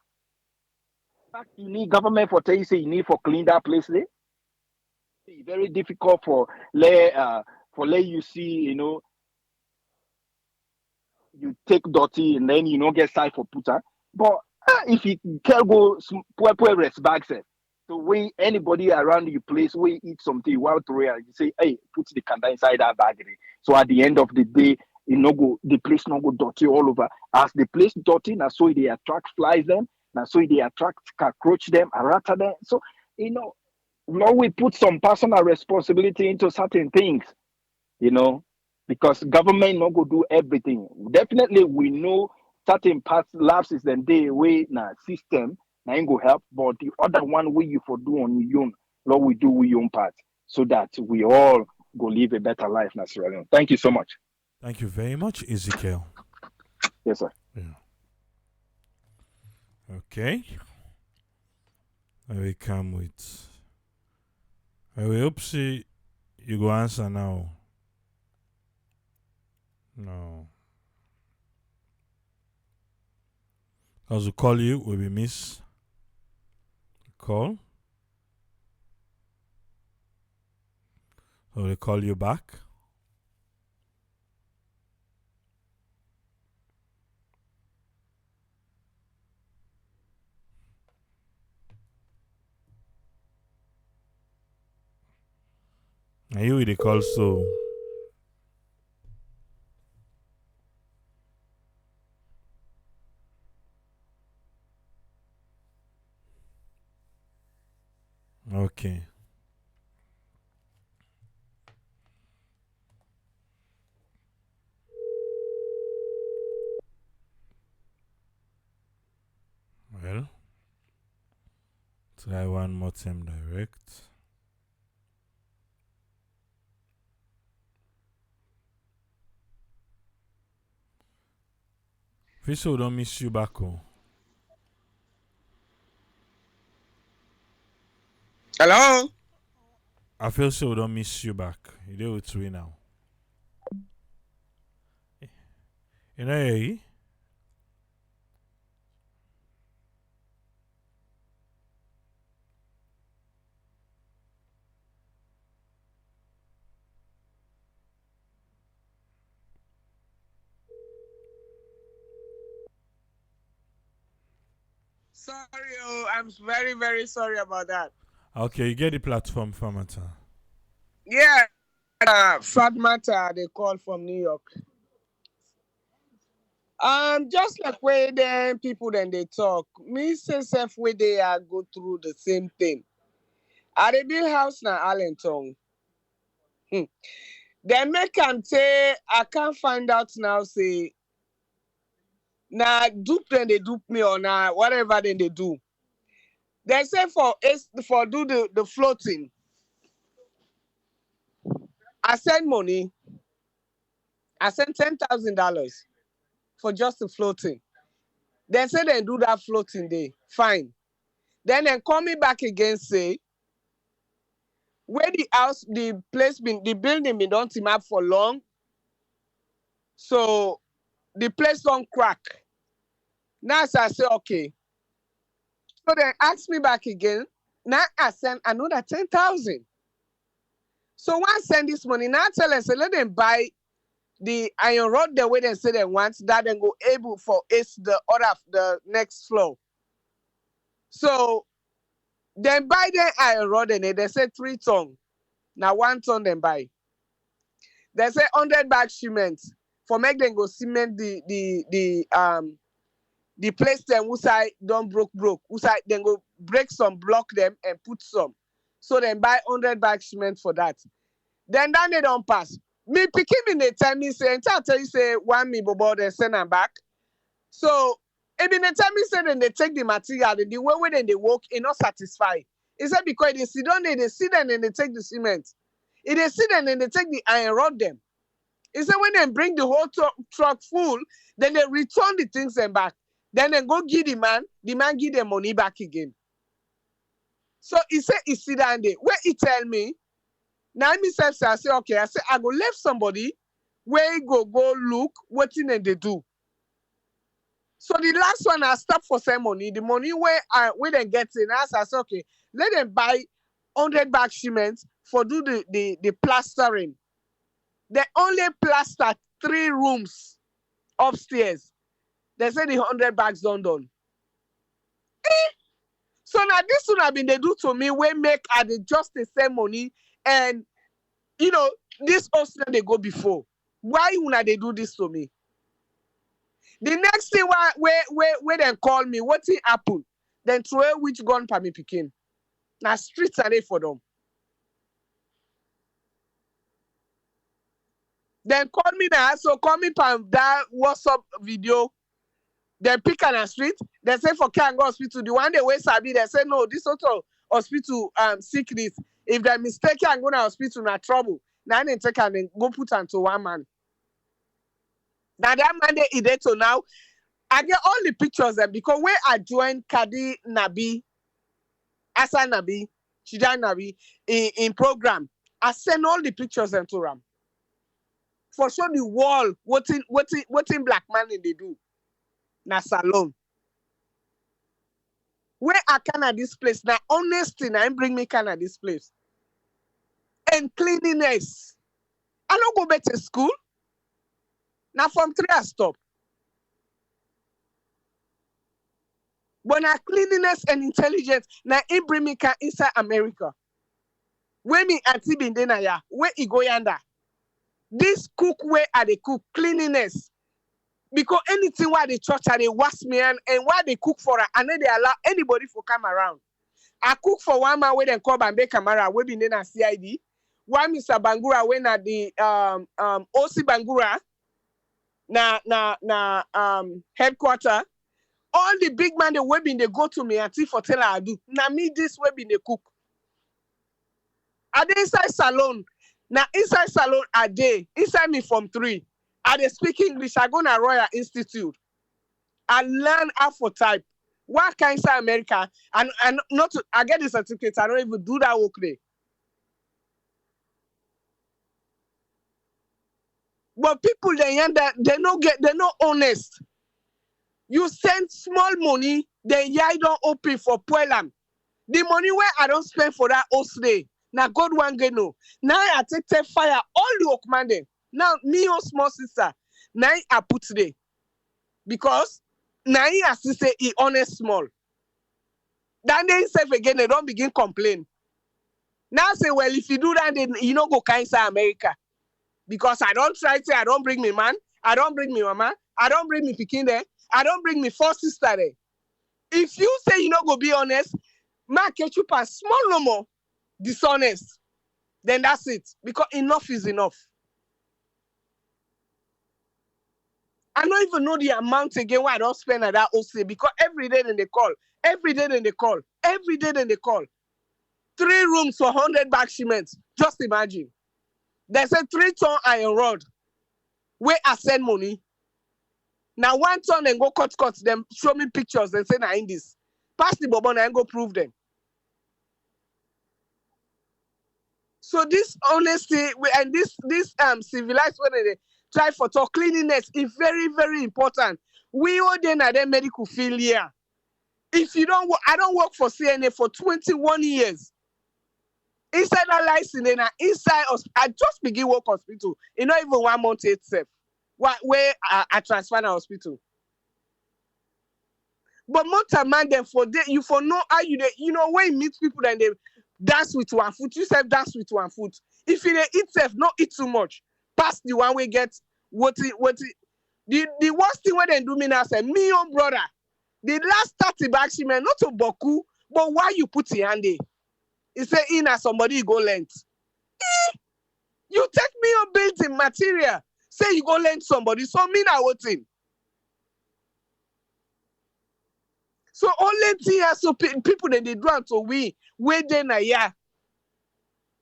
Fact, you need government for tell you say you need for clean that place there. It's very difficult for let you see, you take dirty and then you don't get side for putter. But if you can go poor rest bags, so when anybody around your place where you eat something, you want to you say, hey, put the candle inside that bag. So at the end of the day, the place not go dirty all over. As the place dirty, now so they attract flies them, now so they attract cockroach them, arata them. So now we put some personal responsibility into certain things, you know, because government not go do everything. Definitely, we know certain parts lapses and they way na system na ain't go help, but the other one way you for do on your own, Lord, we do we own part so that we all go live a better life, na Sierra Leone. Thank you so much. Thank you very much, Ezekiel. Yes, sir. Yeah. Okay. I will come with. I will hope see you go answer now. No. Because we call you, will be miss. call. So they call you back. And you with the call, so okay. Well, try one more time direct. Fish don't miss you back. Oh. Hello? I feel so don't miss you back. You do with we now. You know, eh? Sorry, I'm very, very sorry about that. Okay, you get the platform format. Yeah, Fatmata, they call from New York. Just like where then people then they talk, me say self where they are go through the same thing. At the big house now, Allentown. They make am say I can't find out now. Say now dupe then they dupe me or now whatever then they do. They say for do the floating. I send money. I sent $10,000 for just the floating. They say they do that floating day. Fine. Then they call me back again, say, where the house, the building been don't team up for long. So the place don't crack. Now so I say, okay. So they ask me back again. Now I send another 10,000. So once I send this money, now I tell them, say, let them buy the iron rod the way they say they want, that then go able for the next floor. So then buy the iron rod and they say 3 ton. Now 1 ton then buy. They say 100 bag cement for make them go cement the place them who side don't broke. Who side then go break some, block them and put some. So then buy 100 bag cement for that. Then they don't pass. Me picking me they tell me say, I tell you say 1 me bobo then send them back. So if they tell me say then they take the material, the way then they work, it not satisfy. It's that because they sit down, they sit down and they take the cement. If they sit down and they take the iron rod them. It's that when they bring the whole truck full, then they return the things them back. Then they go give the man give them money back again. So he said he sit down there. Where he tell me, now myself say, I say, okay, I say I go left somebody where he go look what thing they do. So the last one I stop for some money. The money where they get in, I say, okay, let them buy 100 bag cement for do the plastering. They only plaster 3 rooms upstairs. They say the 100 bags done. So now this one have been they do to me where make at just the same money and this also they go before. Why would they do this to me? The next thing where they call me, what thing happen? Then throw which gun for me picking. Now streets are there for them. Then call me now, so call me from that WhatsApp video. Then pick on a street. They say for Kango Hospital, the one they way Sabi, they say no, this auto hospital sickness. If they mistake and go to hospital, na trouble. Now they take and then go put onto one man. Now that man they ide to now. I get all the pictures there because where I joined Kadi Nabi, Asa Nabi, Chidan Nabi in program, I send all the pictures into Ram. For sure the wall, what in black man they do. Na salon. Where I can at this place? Now, honesty, now bring me can at this place. And cleanliness. I don't go back to school. Now from 3 I stop. But now cleanliness and intelligence, now it bring me can inside America. Where me auntie been there ya, where it go yonder. This cook where are they cook cleanliness. Because anything why the church are they wash me and why they cook for her, and then they allow anybody to come around. I cook for one man where they come and make camera, we been there CID. One Mr. Bangura when at the OC Bangura headquarter. All the big man the webbing they go to me and for tell I do. Now me this webbing they cook. Are they inside salon? Now inside salon are they inside me from 3. Are they speak English? I go to Royal Institute. I learn how for type. What kind of America? And not to, I get the certificate. I don't even do that work there. But people they not honest. You send small money, then you don't open for Puelam. The money where I don't spend for that host day. Now God one get no. Now I take fire all the workman then. Now me or small sister. Now I put today. Because now he has to say he honest small. Then they say again, they don't begin complain. Now say, well, if you do that, then you don't go kind of America. Because I don't try to, I don't bring me man, I don't bring me mama, I don't bring me pikin there, I don't bring me 4 sister there. If you say you not go be honest, ma catch you pass small no more dishonest, then that's it. Because enough is enough. I don't even know the amount again why I don't spend at that OC because every day then they call, every day then they call, every day then they call. 3 rooms for 100 bag cement. Just imagine. There's a 3-ton iron rod where I send money. Now 1 ton and go cut them, show me pictures and say, nah, in this. Pass the bobon and go prove them. So this honesty and this civilized when they try for talk cleanliness is very, very important. We all then are then medical failure. If you don't work, I don't work for CNA for 21 years. Inside that license, inside I just begin work hospital. It's not even 1 month itself. Where I transfer the hospital. But most of man them for day, you for know how you when you meet people and they dance with 1 foot, you self dance with 1 foot. If you eat self, not eat too much. Pass the one we get what the worst thing when they do me now say, me own brother. The last 30 back man, not to boku, but why you put your hand there? He say in as somebody go lent. You take me your building material. Say you go lend somebody. So me now what in? So only thing so people that they do to we where then yeah.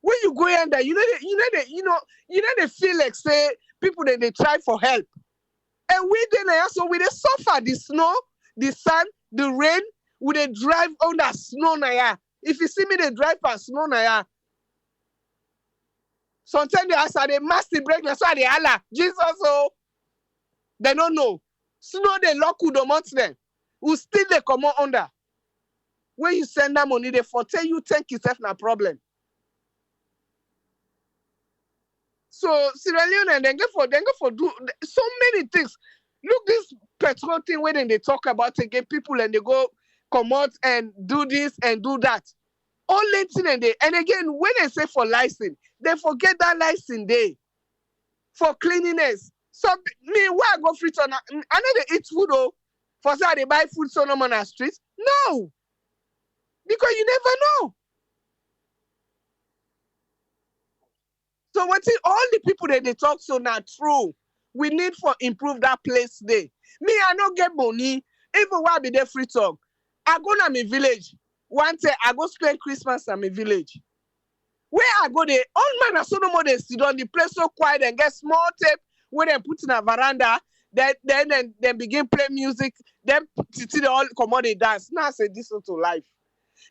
When you go under, you they feel like say people that they try for help. And we then so we they suffer the snow, the sun, the rain, we they drive on that snow na yeah. If you see me, they drive past snow na ya. Sometimes they ask, they mass the break, that's why they holla. Jesus, oh. They don't know. Snow, they lock who the months them. Who still they come on under. When you send them money, they foretell you think yourself na problem. So, Sierra Leone, they go for do so many things. Look, this petrol thing where they talk about again, people and they go come out and do this and do that. Only thing and again, when they say for license, they forget that license day for cleanliness. So me, where I go free on, I know they eat food though. For say they buy food so no man on the street. No, because you never know. So what is all the people that they talk so not true? We need for improve that place day. Me, I don't get money. Even while I be there free talk, I go to my village. One day I go spend Christmas at my village. Where I go there, all man are so no more they sit on the place so quiet and get small tape where they put in a veranda. Then begin play music. Then they all come on they dance. Now I say this is to life.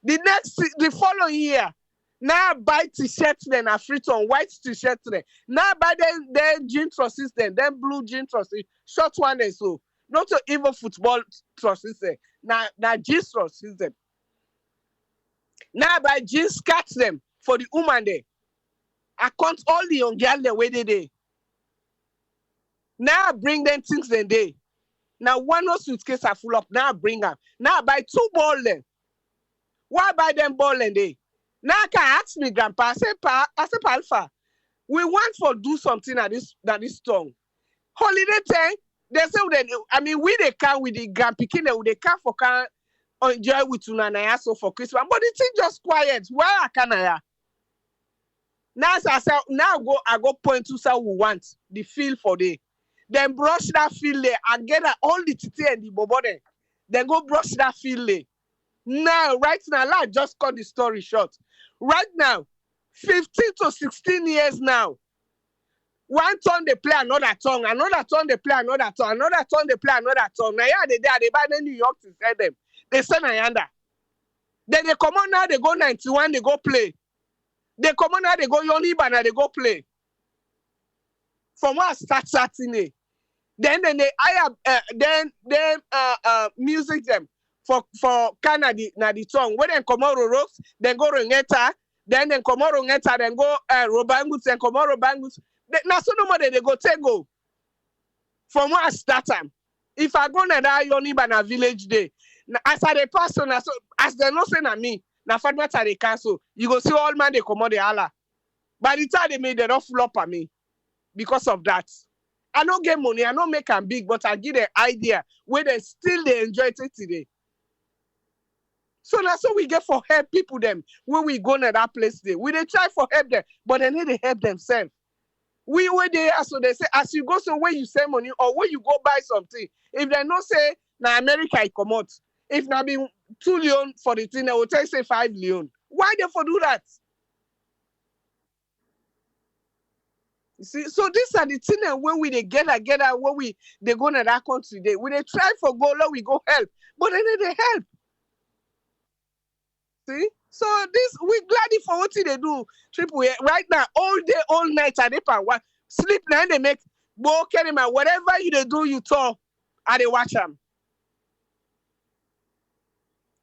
The following year, now I buy t-shirts then I free on white t-shirts then. Now I buy then jean trousers then blue jean trousers, short one and so. Not to even football trousers then. Now jeans trousers then. Now by jeans cut them for the woman there. I count all the young girls the way they dey. Now I bring them things then day. Now one no suitcase are full up. Now I bring them. Now I buy 2 ball then. Why buy them ball then day? Now I can ask me grandpa. I say Alpha, we want for do something at this tongue. Holiday time, they say we they can with the grandpikin, they can for can enjoy with Unanaya so for Christmas. But the thing just quiet. Why I can now I say now I go point to say we want the feel for day. Then brush that feel there and get all the titi and the bobo there. Then go brush that feel there. Now, right now, I just cut the story short. Right now, 15 to 16 years now. One turn they play another turn they play another turn they play another turn. Now yeah, they buy the New York to sell them. They send Ayanda. Then they come on now, they go 91, they go play. They come on now, they go Yoniba, now they go play. From what start starting. Then they music them for Canada na the tongue. When they come on Rocks, then go Rongeta, then come on Rongeta, then go Robangus, then come on Robangus. Now so no more they go take go. From what I start time. If I go na that Yoniba na village day, as I the person, so as they no say na me, na Fatma they cancel. You go see all man they come on the Allah. By the time they made they don't flop at me because of that. I don't get money, I don't make them big, but I give an idea where they still they enjoy it today. So that's what we get for help people them when we go to that place there. We they try for help them, but they need to help themselves. We were there, so they say as you go somewhere you send money or when you go buy something. If they not say now America I come out, if now be 2 million for the thing, they will tell you say 5 million. Why they for do that? You see, so these are the things when we they get when they go to that country they we they try for go low, we go help, but they need the help. See, so this we glad for what they do. Triple A right now, all day, all night, and they what sleep now they make go carry man whatever you they do you talk, and they watch them.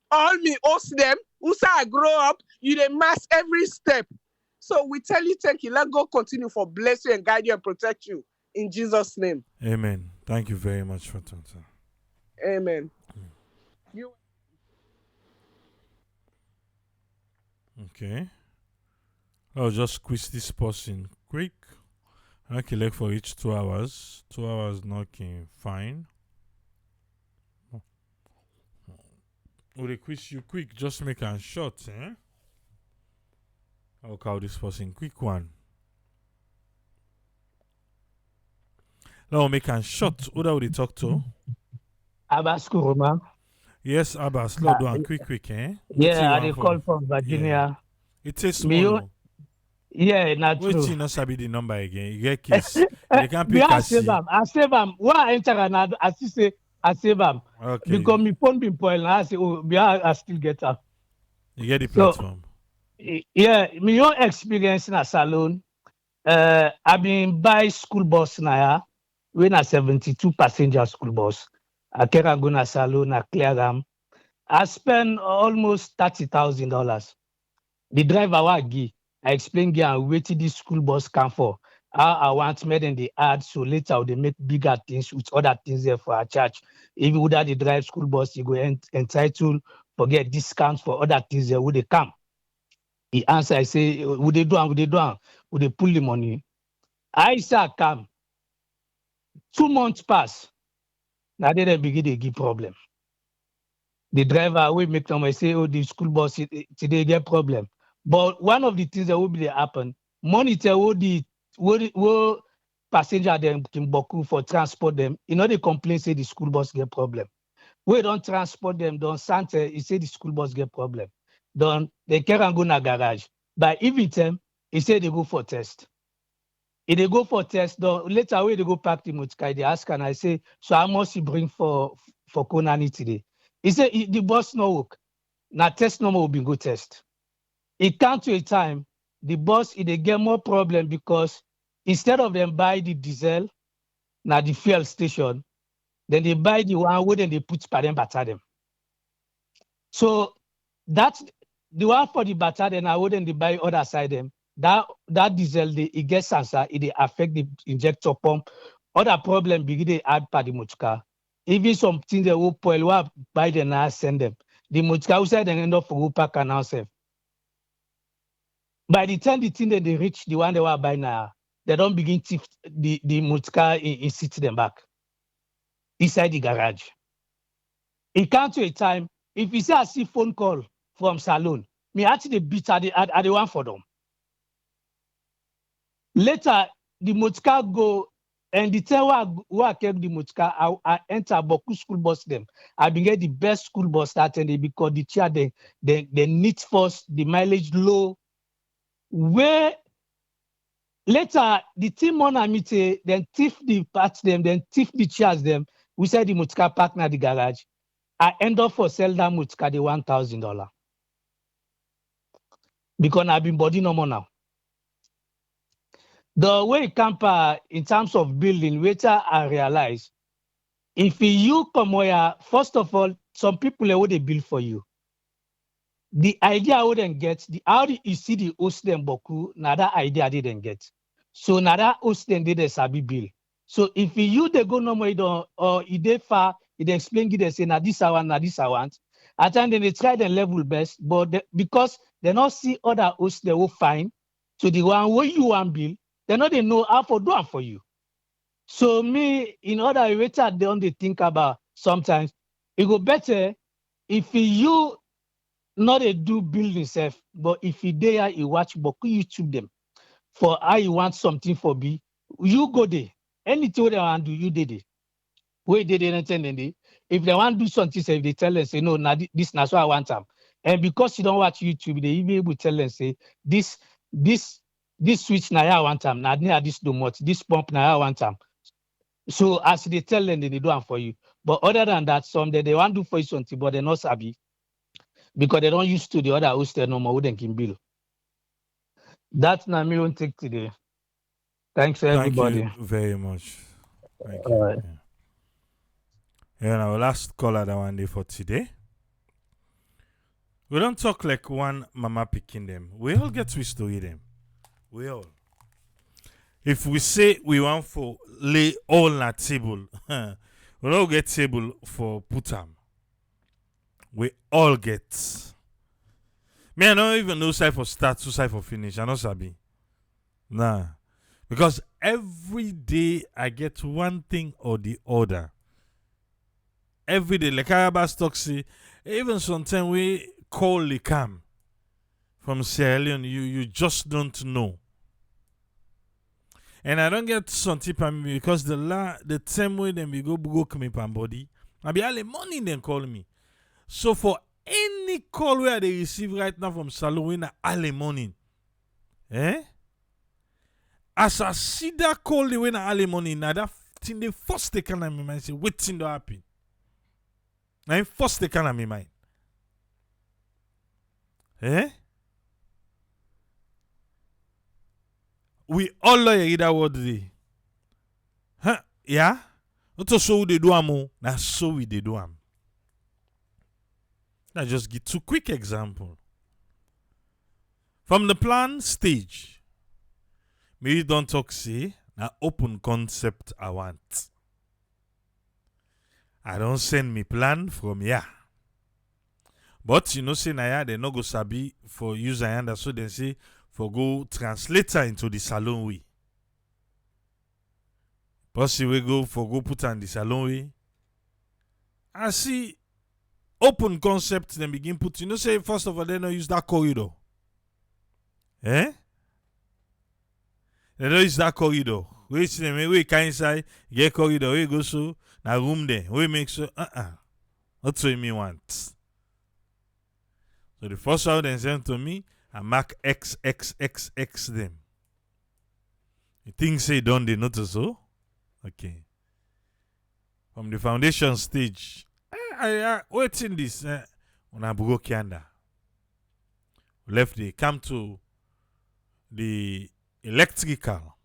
All me host them, who say I grow up, you they mask every step. So we tell you, thank you. Let God continue for bless you and guide you and protect you in Jesus' name. Amen. Thank you very much for that. Amen. Okay. I'll just squeeze this person quick. I collect for each 2 hours. 2 hours knocking fine. Oh, they quiz you quick. Just make a short, eh? I'll call this person quick one. Now make a short. Who do they talk to? Abbas Kuruma. Yes, Abbas. Slow down, quick, eh? Yeah, I call from Virginia. Yeah. It takes small. Yeah, not true. Wait, you not sabi the number again. You get case. They can't pick I save them. Why I enter and I say I save them. Okay. Because my phone been spoiled. I say, I still get up. You get the platform. Yeah, my own experience in a salon. I've been by school bus now. When a 72 passenger school bus. I can't go to salon. I clear them. I spend almost $30,000. The driver was give. I explain again waiting this school bus come for. How I want made in the ad so later they make bigger things with other things there for a charge. If you would have the drive school bus, you go entitled for get discounts for other things there would they come. He answer, I say, would they do? Would they pull the money? I say come. 2 months pass. Now they begin to give problem. The driver will make them say, oh, the school bus today get problem. But one of the things that will be happen, monitor will passenger them can boku for transport them. You know they complain say the school bus get problem. We don't transport them, don't Santa, he say the school bus get problem. Don't they can't go na garage. By even time, he say they go for test. If they go for test, later when they go pack the motorcar, they ask and I say, so how much you bring for Konani today? He said the bus no work. Now test no more will be go test. It comes to a time the bus they get more problem because instead of them buy the diesel, now the fuel station, then they buy the one where then they put per them. So that's the one for the battery, then I wouldn't buy other side them. That diesel, it gets answer, it affect the injector pump. Other problem begin they add per the motor. Even something they will pull buy the now send them. The motor outside and end up for pack and now save. By the time the thing that they reach the one they were buying now, they don't begin to the motor in sit them back inside the garage. It comes to a time, if you say I see phone call from salon, me actually beat at the one for them. Later, the motor go and the time where I kept the motor, I enter Boku school bus them. I been get the best school bus that and because the chair they neat first, the mileage low. Where later the team on meet then thief the parts them, then thief the chairs them. We said the motor park na the garage. I end up for sell that motor the $1,000 because I've been body no more now. The way camper in terms of building, later I realize if you come here, first of all, some people would they build for you. The idea I wouldn't get, the how you see the host them boku, now that idea I didn't get. So now that host them did a sabi bill. So if you they go no more or if they far, if they explain it, they say now this I want, now this I want. At the end they try the level best, but because they not see other hosts they will find. So the one where you want bill, they know how to do it for you. So me, in other ways, they only think about sometimes it go better if you not a do building self, but if you there you watch Boku YouTube them for how you want something for be, you go there. Anything they want to do, you did it. Where they didn't attend if they want to do something, say if they tell them say no, now this not what I want them. And because you don't watch YouTube, they even able to tell them say this switch now I want them, now this do much, this pump now I want them. So as they tell them, they do them for you. But other than that, some they want to do for you something, but they're not sabi because they don't used to the other host no more wouldn't can bill. That's not me won't take today. Thanks everybody. Thank you very much. Thank you. All right. And our last caller that one day for today. We don't talk like one mama picking them. We all get twist to eat them. We all. If we say we want for lay all na table, we don't get table for put them. We all get. Me, I don't even know side for start, so side for finish. I know sabi. Nah. Because every day I get one thing or the other. Every day, like Arabas Toxi, even sometimes we call the cam from Sierra Leone, you just don't know. And I don't get some tip on me because the same way then we go broke me pan body, I be all the money then call me. So for any call where they receive right now from Salon in early morning, as I see that call the way in early morning, now that thing the first they can in my mind say, what thing do happen? Now first they can in my mind. We all lawyer that word today. Huh? Yeah? Not so they do am. Now so we they do am. I just give two quick example. From the plan stage, me don't talk say na open concept I want. I don't send me plan from here. But you know say na here they no go sabi for user and so they say for go translator into the salon way. But we go for go put on the salon way. I see open concept then begin put, you know say first of all they don't use that corridor. They don't use that corridor. We see them, we can inside, get corridor, we go so, na room there, we make so, that's what me want. So the first one they send to me, I mark XXXX them. You think say done they notice so? Okay. From the foundation stage, I waiting this when I broke yonder. Left they come to the electrical.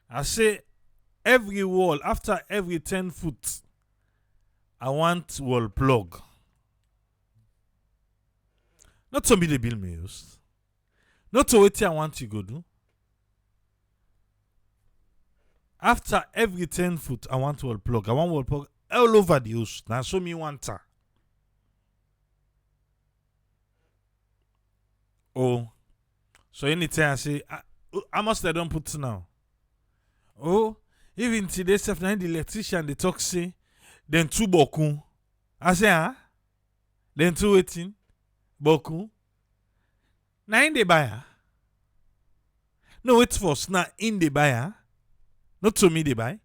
I say every wall after every 10 foot I want wall plug. Not to me the bill me use. Not to wait I want to go do. After every 10 foot, I want to plug. I want to plug all over the house. Now show me one time. Oh, so anytime I say, how much they don't put now? Oh, even today, self now the electrician they talk say, then 2 boku. I say, huh? Then 2 waiting, boku. Now in the buyer. No, wait first. Now in the buyer. Not to me they buy.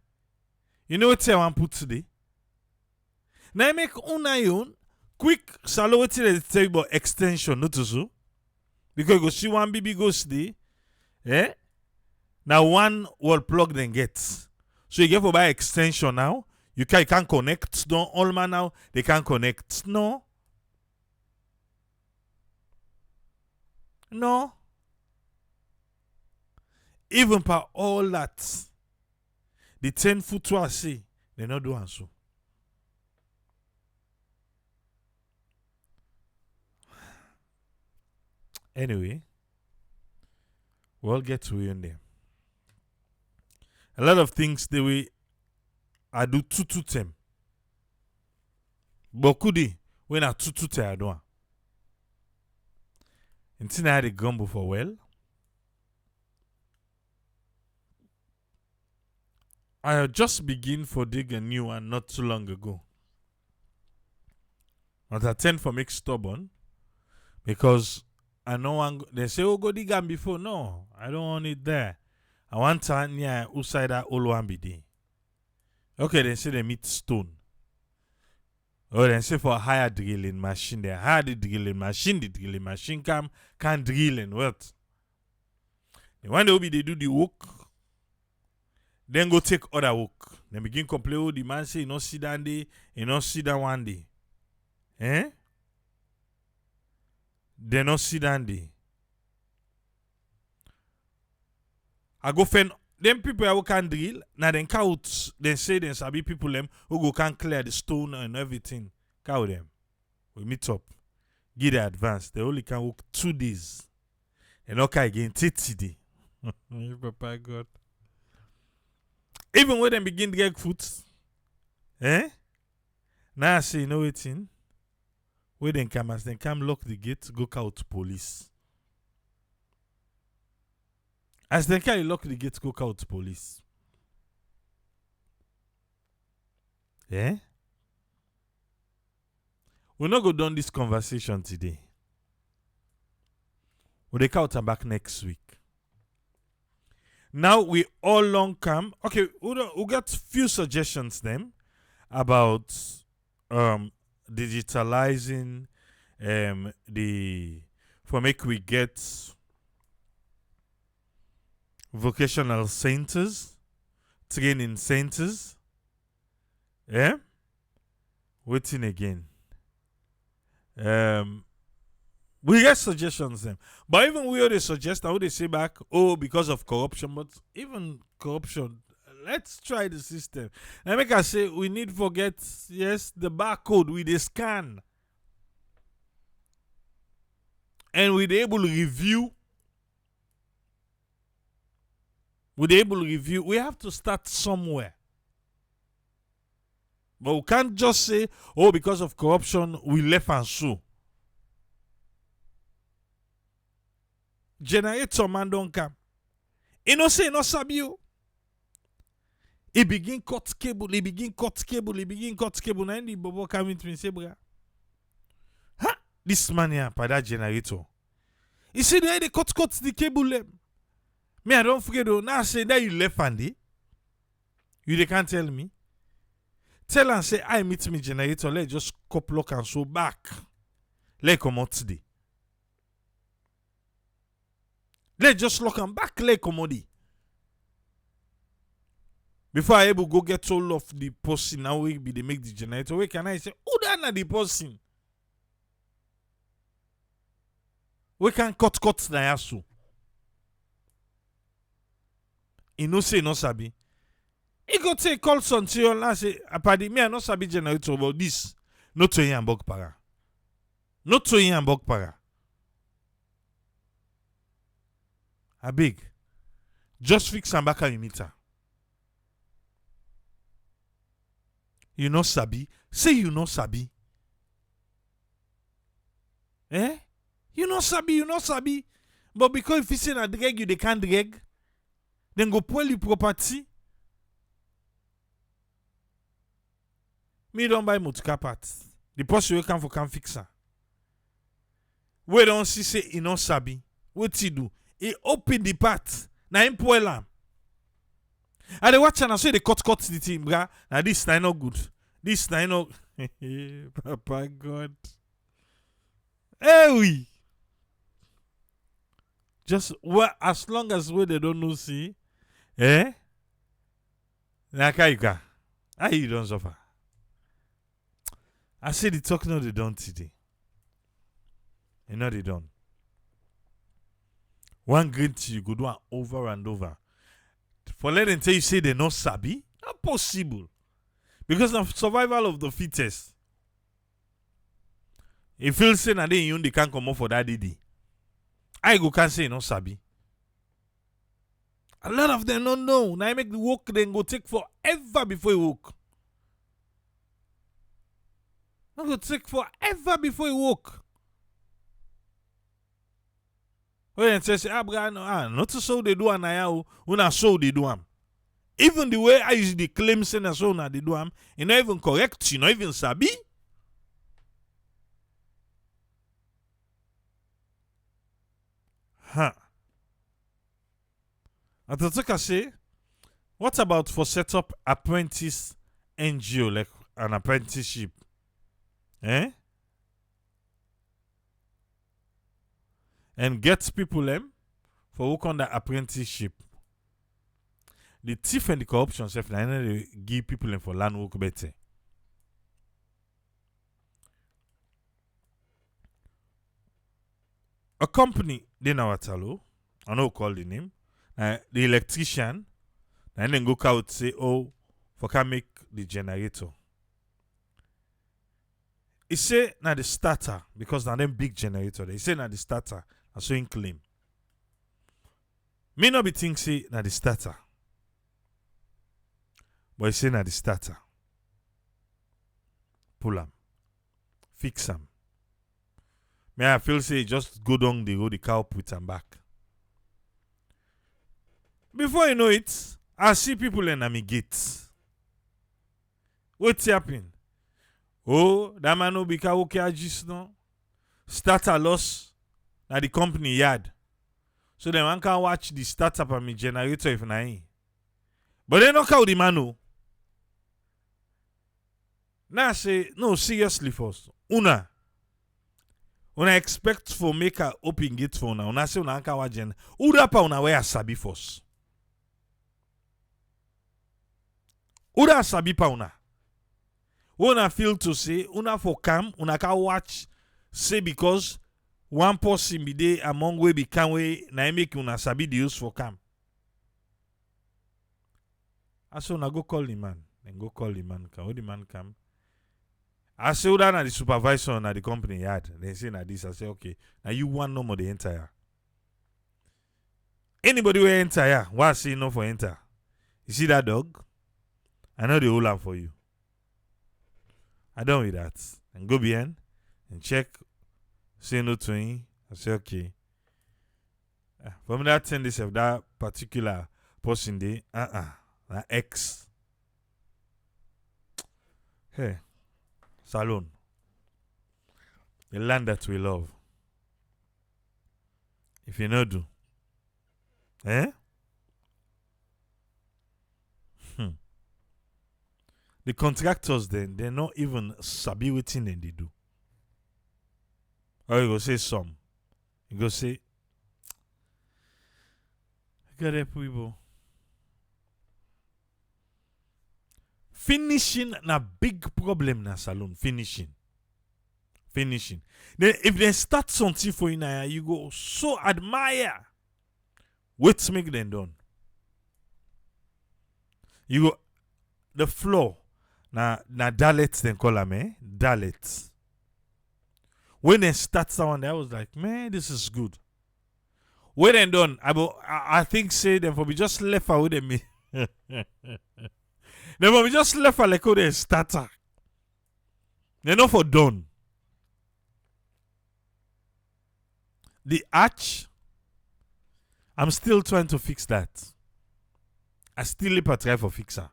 You know what I want put today? Now I make own quick shallow they tell you about extension, not to so. Because you go see one BB go stay. Eh? Now one wall plug then gets. So you get for buy extension now. You can't connect. Don't all man now they can't connect. No. No. Even for all that, the 10 foot I say, they not do so. Anyway, we'll get to you in there. A lot of things the way I do two them. Beaucoup de when I two I do. Until I had a gumbo for well. I had just begin for dig a new one not too long ago. But I tend for make stubborn because I know one. They say, "Oh, go dig am before." No, I don't want it there. I want to near outside that old one be there. Okay, they say they meet stone. Oh, they say for a higher drilling machine. They hire the drilling machine can drill and what? The one they do the work, then go take other work. Then begin complain. Oh, the man say you not see that day, you not see that one day. Eh? They not see that day. I go find them people who can drill. Now then count. Then say then sabi people them who go can clear the stone and everything. Cow them. We meet up. Give the advance. They only can work 2 days. And okay again 30 days. Papa God. Even when they begin to get foot, eh? Now I say, you know what? When they come, as they come lock the gate, go out police. As they can lock the gate, go out police. Eh? We're not going to do this conversation today. We'll take out back next week. Now we all long come. Okay, we'll get few suggestions then about digitalizing for make we get vocational centers, training centers. Yeah? Waiting again. We get suggestions then. But even we already suggest, I would say back, oh, because of corruption. But even corruption, let's try the system. And make us say we need forget, yes, the barcode with the scan. And we're able to review. We have to start somewhere. But we can't just say, oh, because of corruption, we left and so. Generator man don't come. He no say no sabi you. He begin cut cable. Now the bobo come into me say, bra. Ha! This man here, by that generator. He said, they cut the cable them. Me, I don't forget though. Now I say that you left handy. You they can't tell me. Tell and say, I meet me generator. Let's just couple lock and so back. Let's come out today. Let's just lock and back like commodity. Before I able go get hold of the person, now we be they make the generator. Where can I say, who that na the person? We can cut na yasu. He no say no sabi. He go take call son to you and say, apadi me I no sabi generator about this. Not to yin bog para. Not to yin bog para. I beg. Just fix am back you meter. You no sabi? Say you no sabi. Eh? You no sabi. But because if you say na drag you, they can't drag. Then go pull you property. Me don't buy motorcar parts. The person we come for can fix her. We don't see say he no sabi. What he do? He open the part. Na him pull am. And they watch and I say they cut the thing, bruh. Now this is not good. This is not. Papa God. Hey, we. Just well, as long as they don't know, see, eh? Nakaika. How you don't suffer? I say the talk no they don't today. You know they don't. One green tea you go do over and over. For let them tell you say they not sabi, not possible. Because of survival of the fittest. If you say that they can't come up for that DD. I go can say no sabi. A lot of them don't know. Now I make the work then go take forever before you work. Not go take forever before you work. When they say, not so they do an ayah, when so they do am. Even the way I usually claim say na so na they do am, you not even correct, you not even sabi. Huh. And to say, what about for set up apprentice NGO, like an apprenticeship? Eh? And get people for work on the apprenticeship. The thief and the corruption self, they give people for land work better. A company, they know what I know call the name. The electrician, and then go out say, oh, for can make the generator. He say now the starter, because now them big generator. They say now the starter, and so in claim. May not be think say now the starter. But he say now the starter. Pull am. Fix am. May I feel say just go down the road, the cow put am back. Before you know it, I see people in my gate. What's happening? Oh, that man no be okay just no. Starter loss na the company yard. So then one can watch the startup and me generator if na him. But they knock out the man no. Now I say, no, seriously first. Una expect for make a open gate for una say una can watch gen. Uda pa una where sabi first. Uda sabi pa una. Una feel to say, una for come, una can watch, say because one person be there among we be can we na make una sabi the use for come. I say una go call the man. Then go call the man. Can the man come? I say that na the supervisor na the company yard. They say na this. I say okay. Now you want no more the entire. Anybody will enter here. Why say no for enter? You see that dog? I know the whole land for you. I done with that. And go behind and check. Say no to him. I say okay. From that 10 days of that particular person day, that X. Hey, Salon. The land that we love. If you know do. Eh? The contractors then, they're not even sabi wetin dem dey do. Or you go say some. You go say, God help people. Finishing na big problem na salon. Finishing. Then if they start something for you now, you go so admire. Wait make them done. You go the floor. Na Dalets then call them, Dalets. When they start someone, I was like, man, this is good. When and done, I think say them for be just left her with them. Them for be just left her like how they starter. They're not for done. The arch, I'm still trying to fix that. I still try for fixer.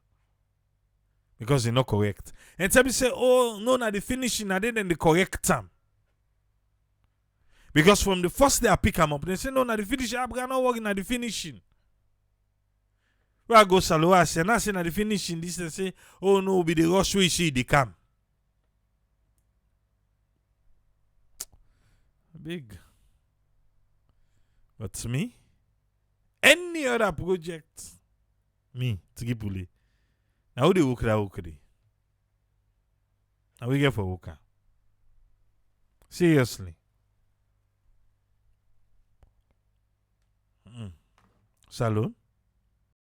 Because it's not correct. And tell me say, oh no, now the finishing, and then the correct time. Because from the first day I pick them up, they say, no, now the finishing, I'm not working at the finishing. Where I go Saloa, I say, now say, now the finishing, this they say, oh no, be the rush we see the cam. Big. But to me, any other project, me, Tigipuli, now they work that work. Now we get for worker. Seriously. Salon?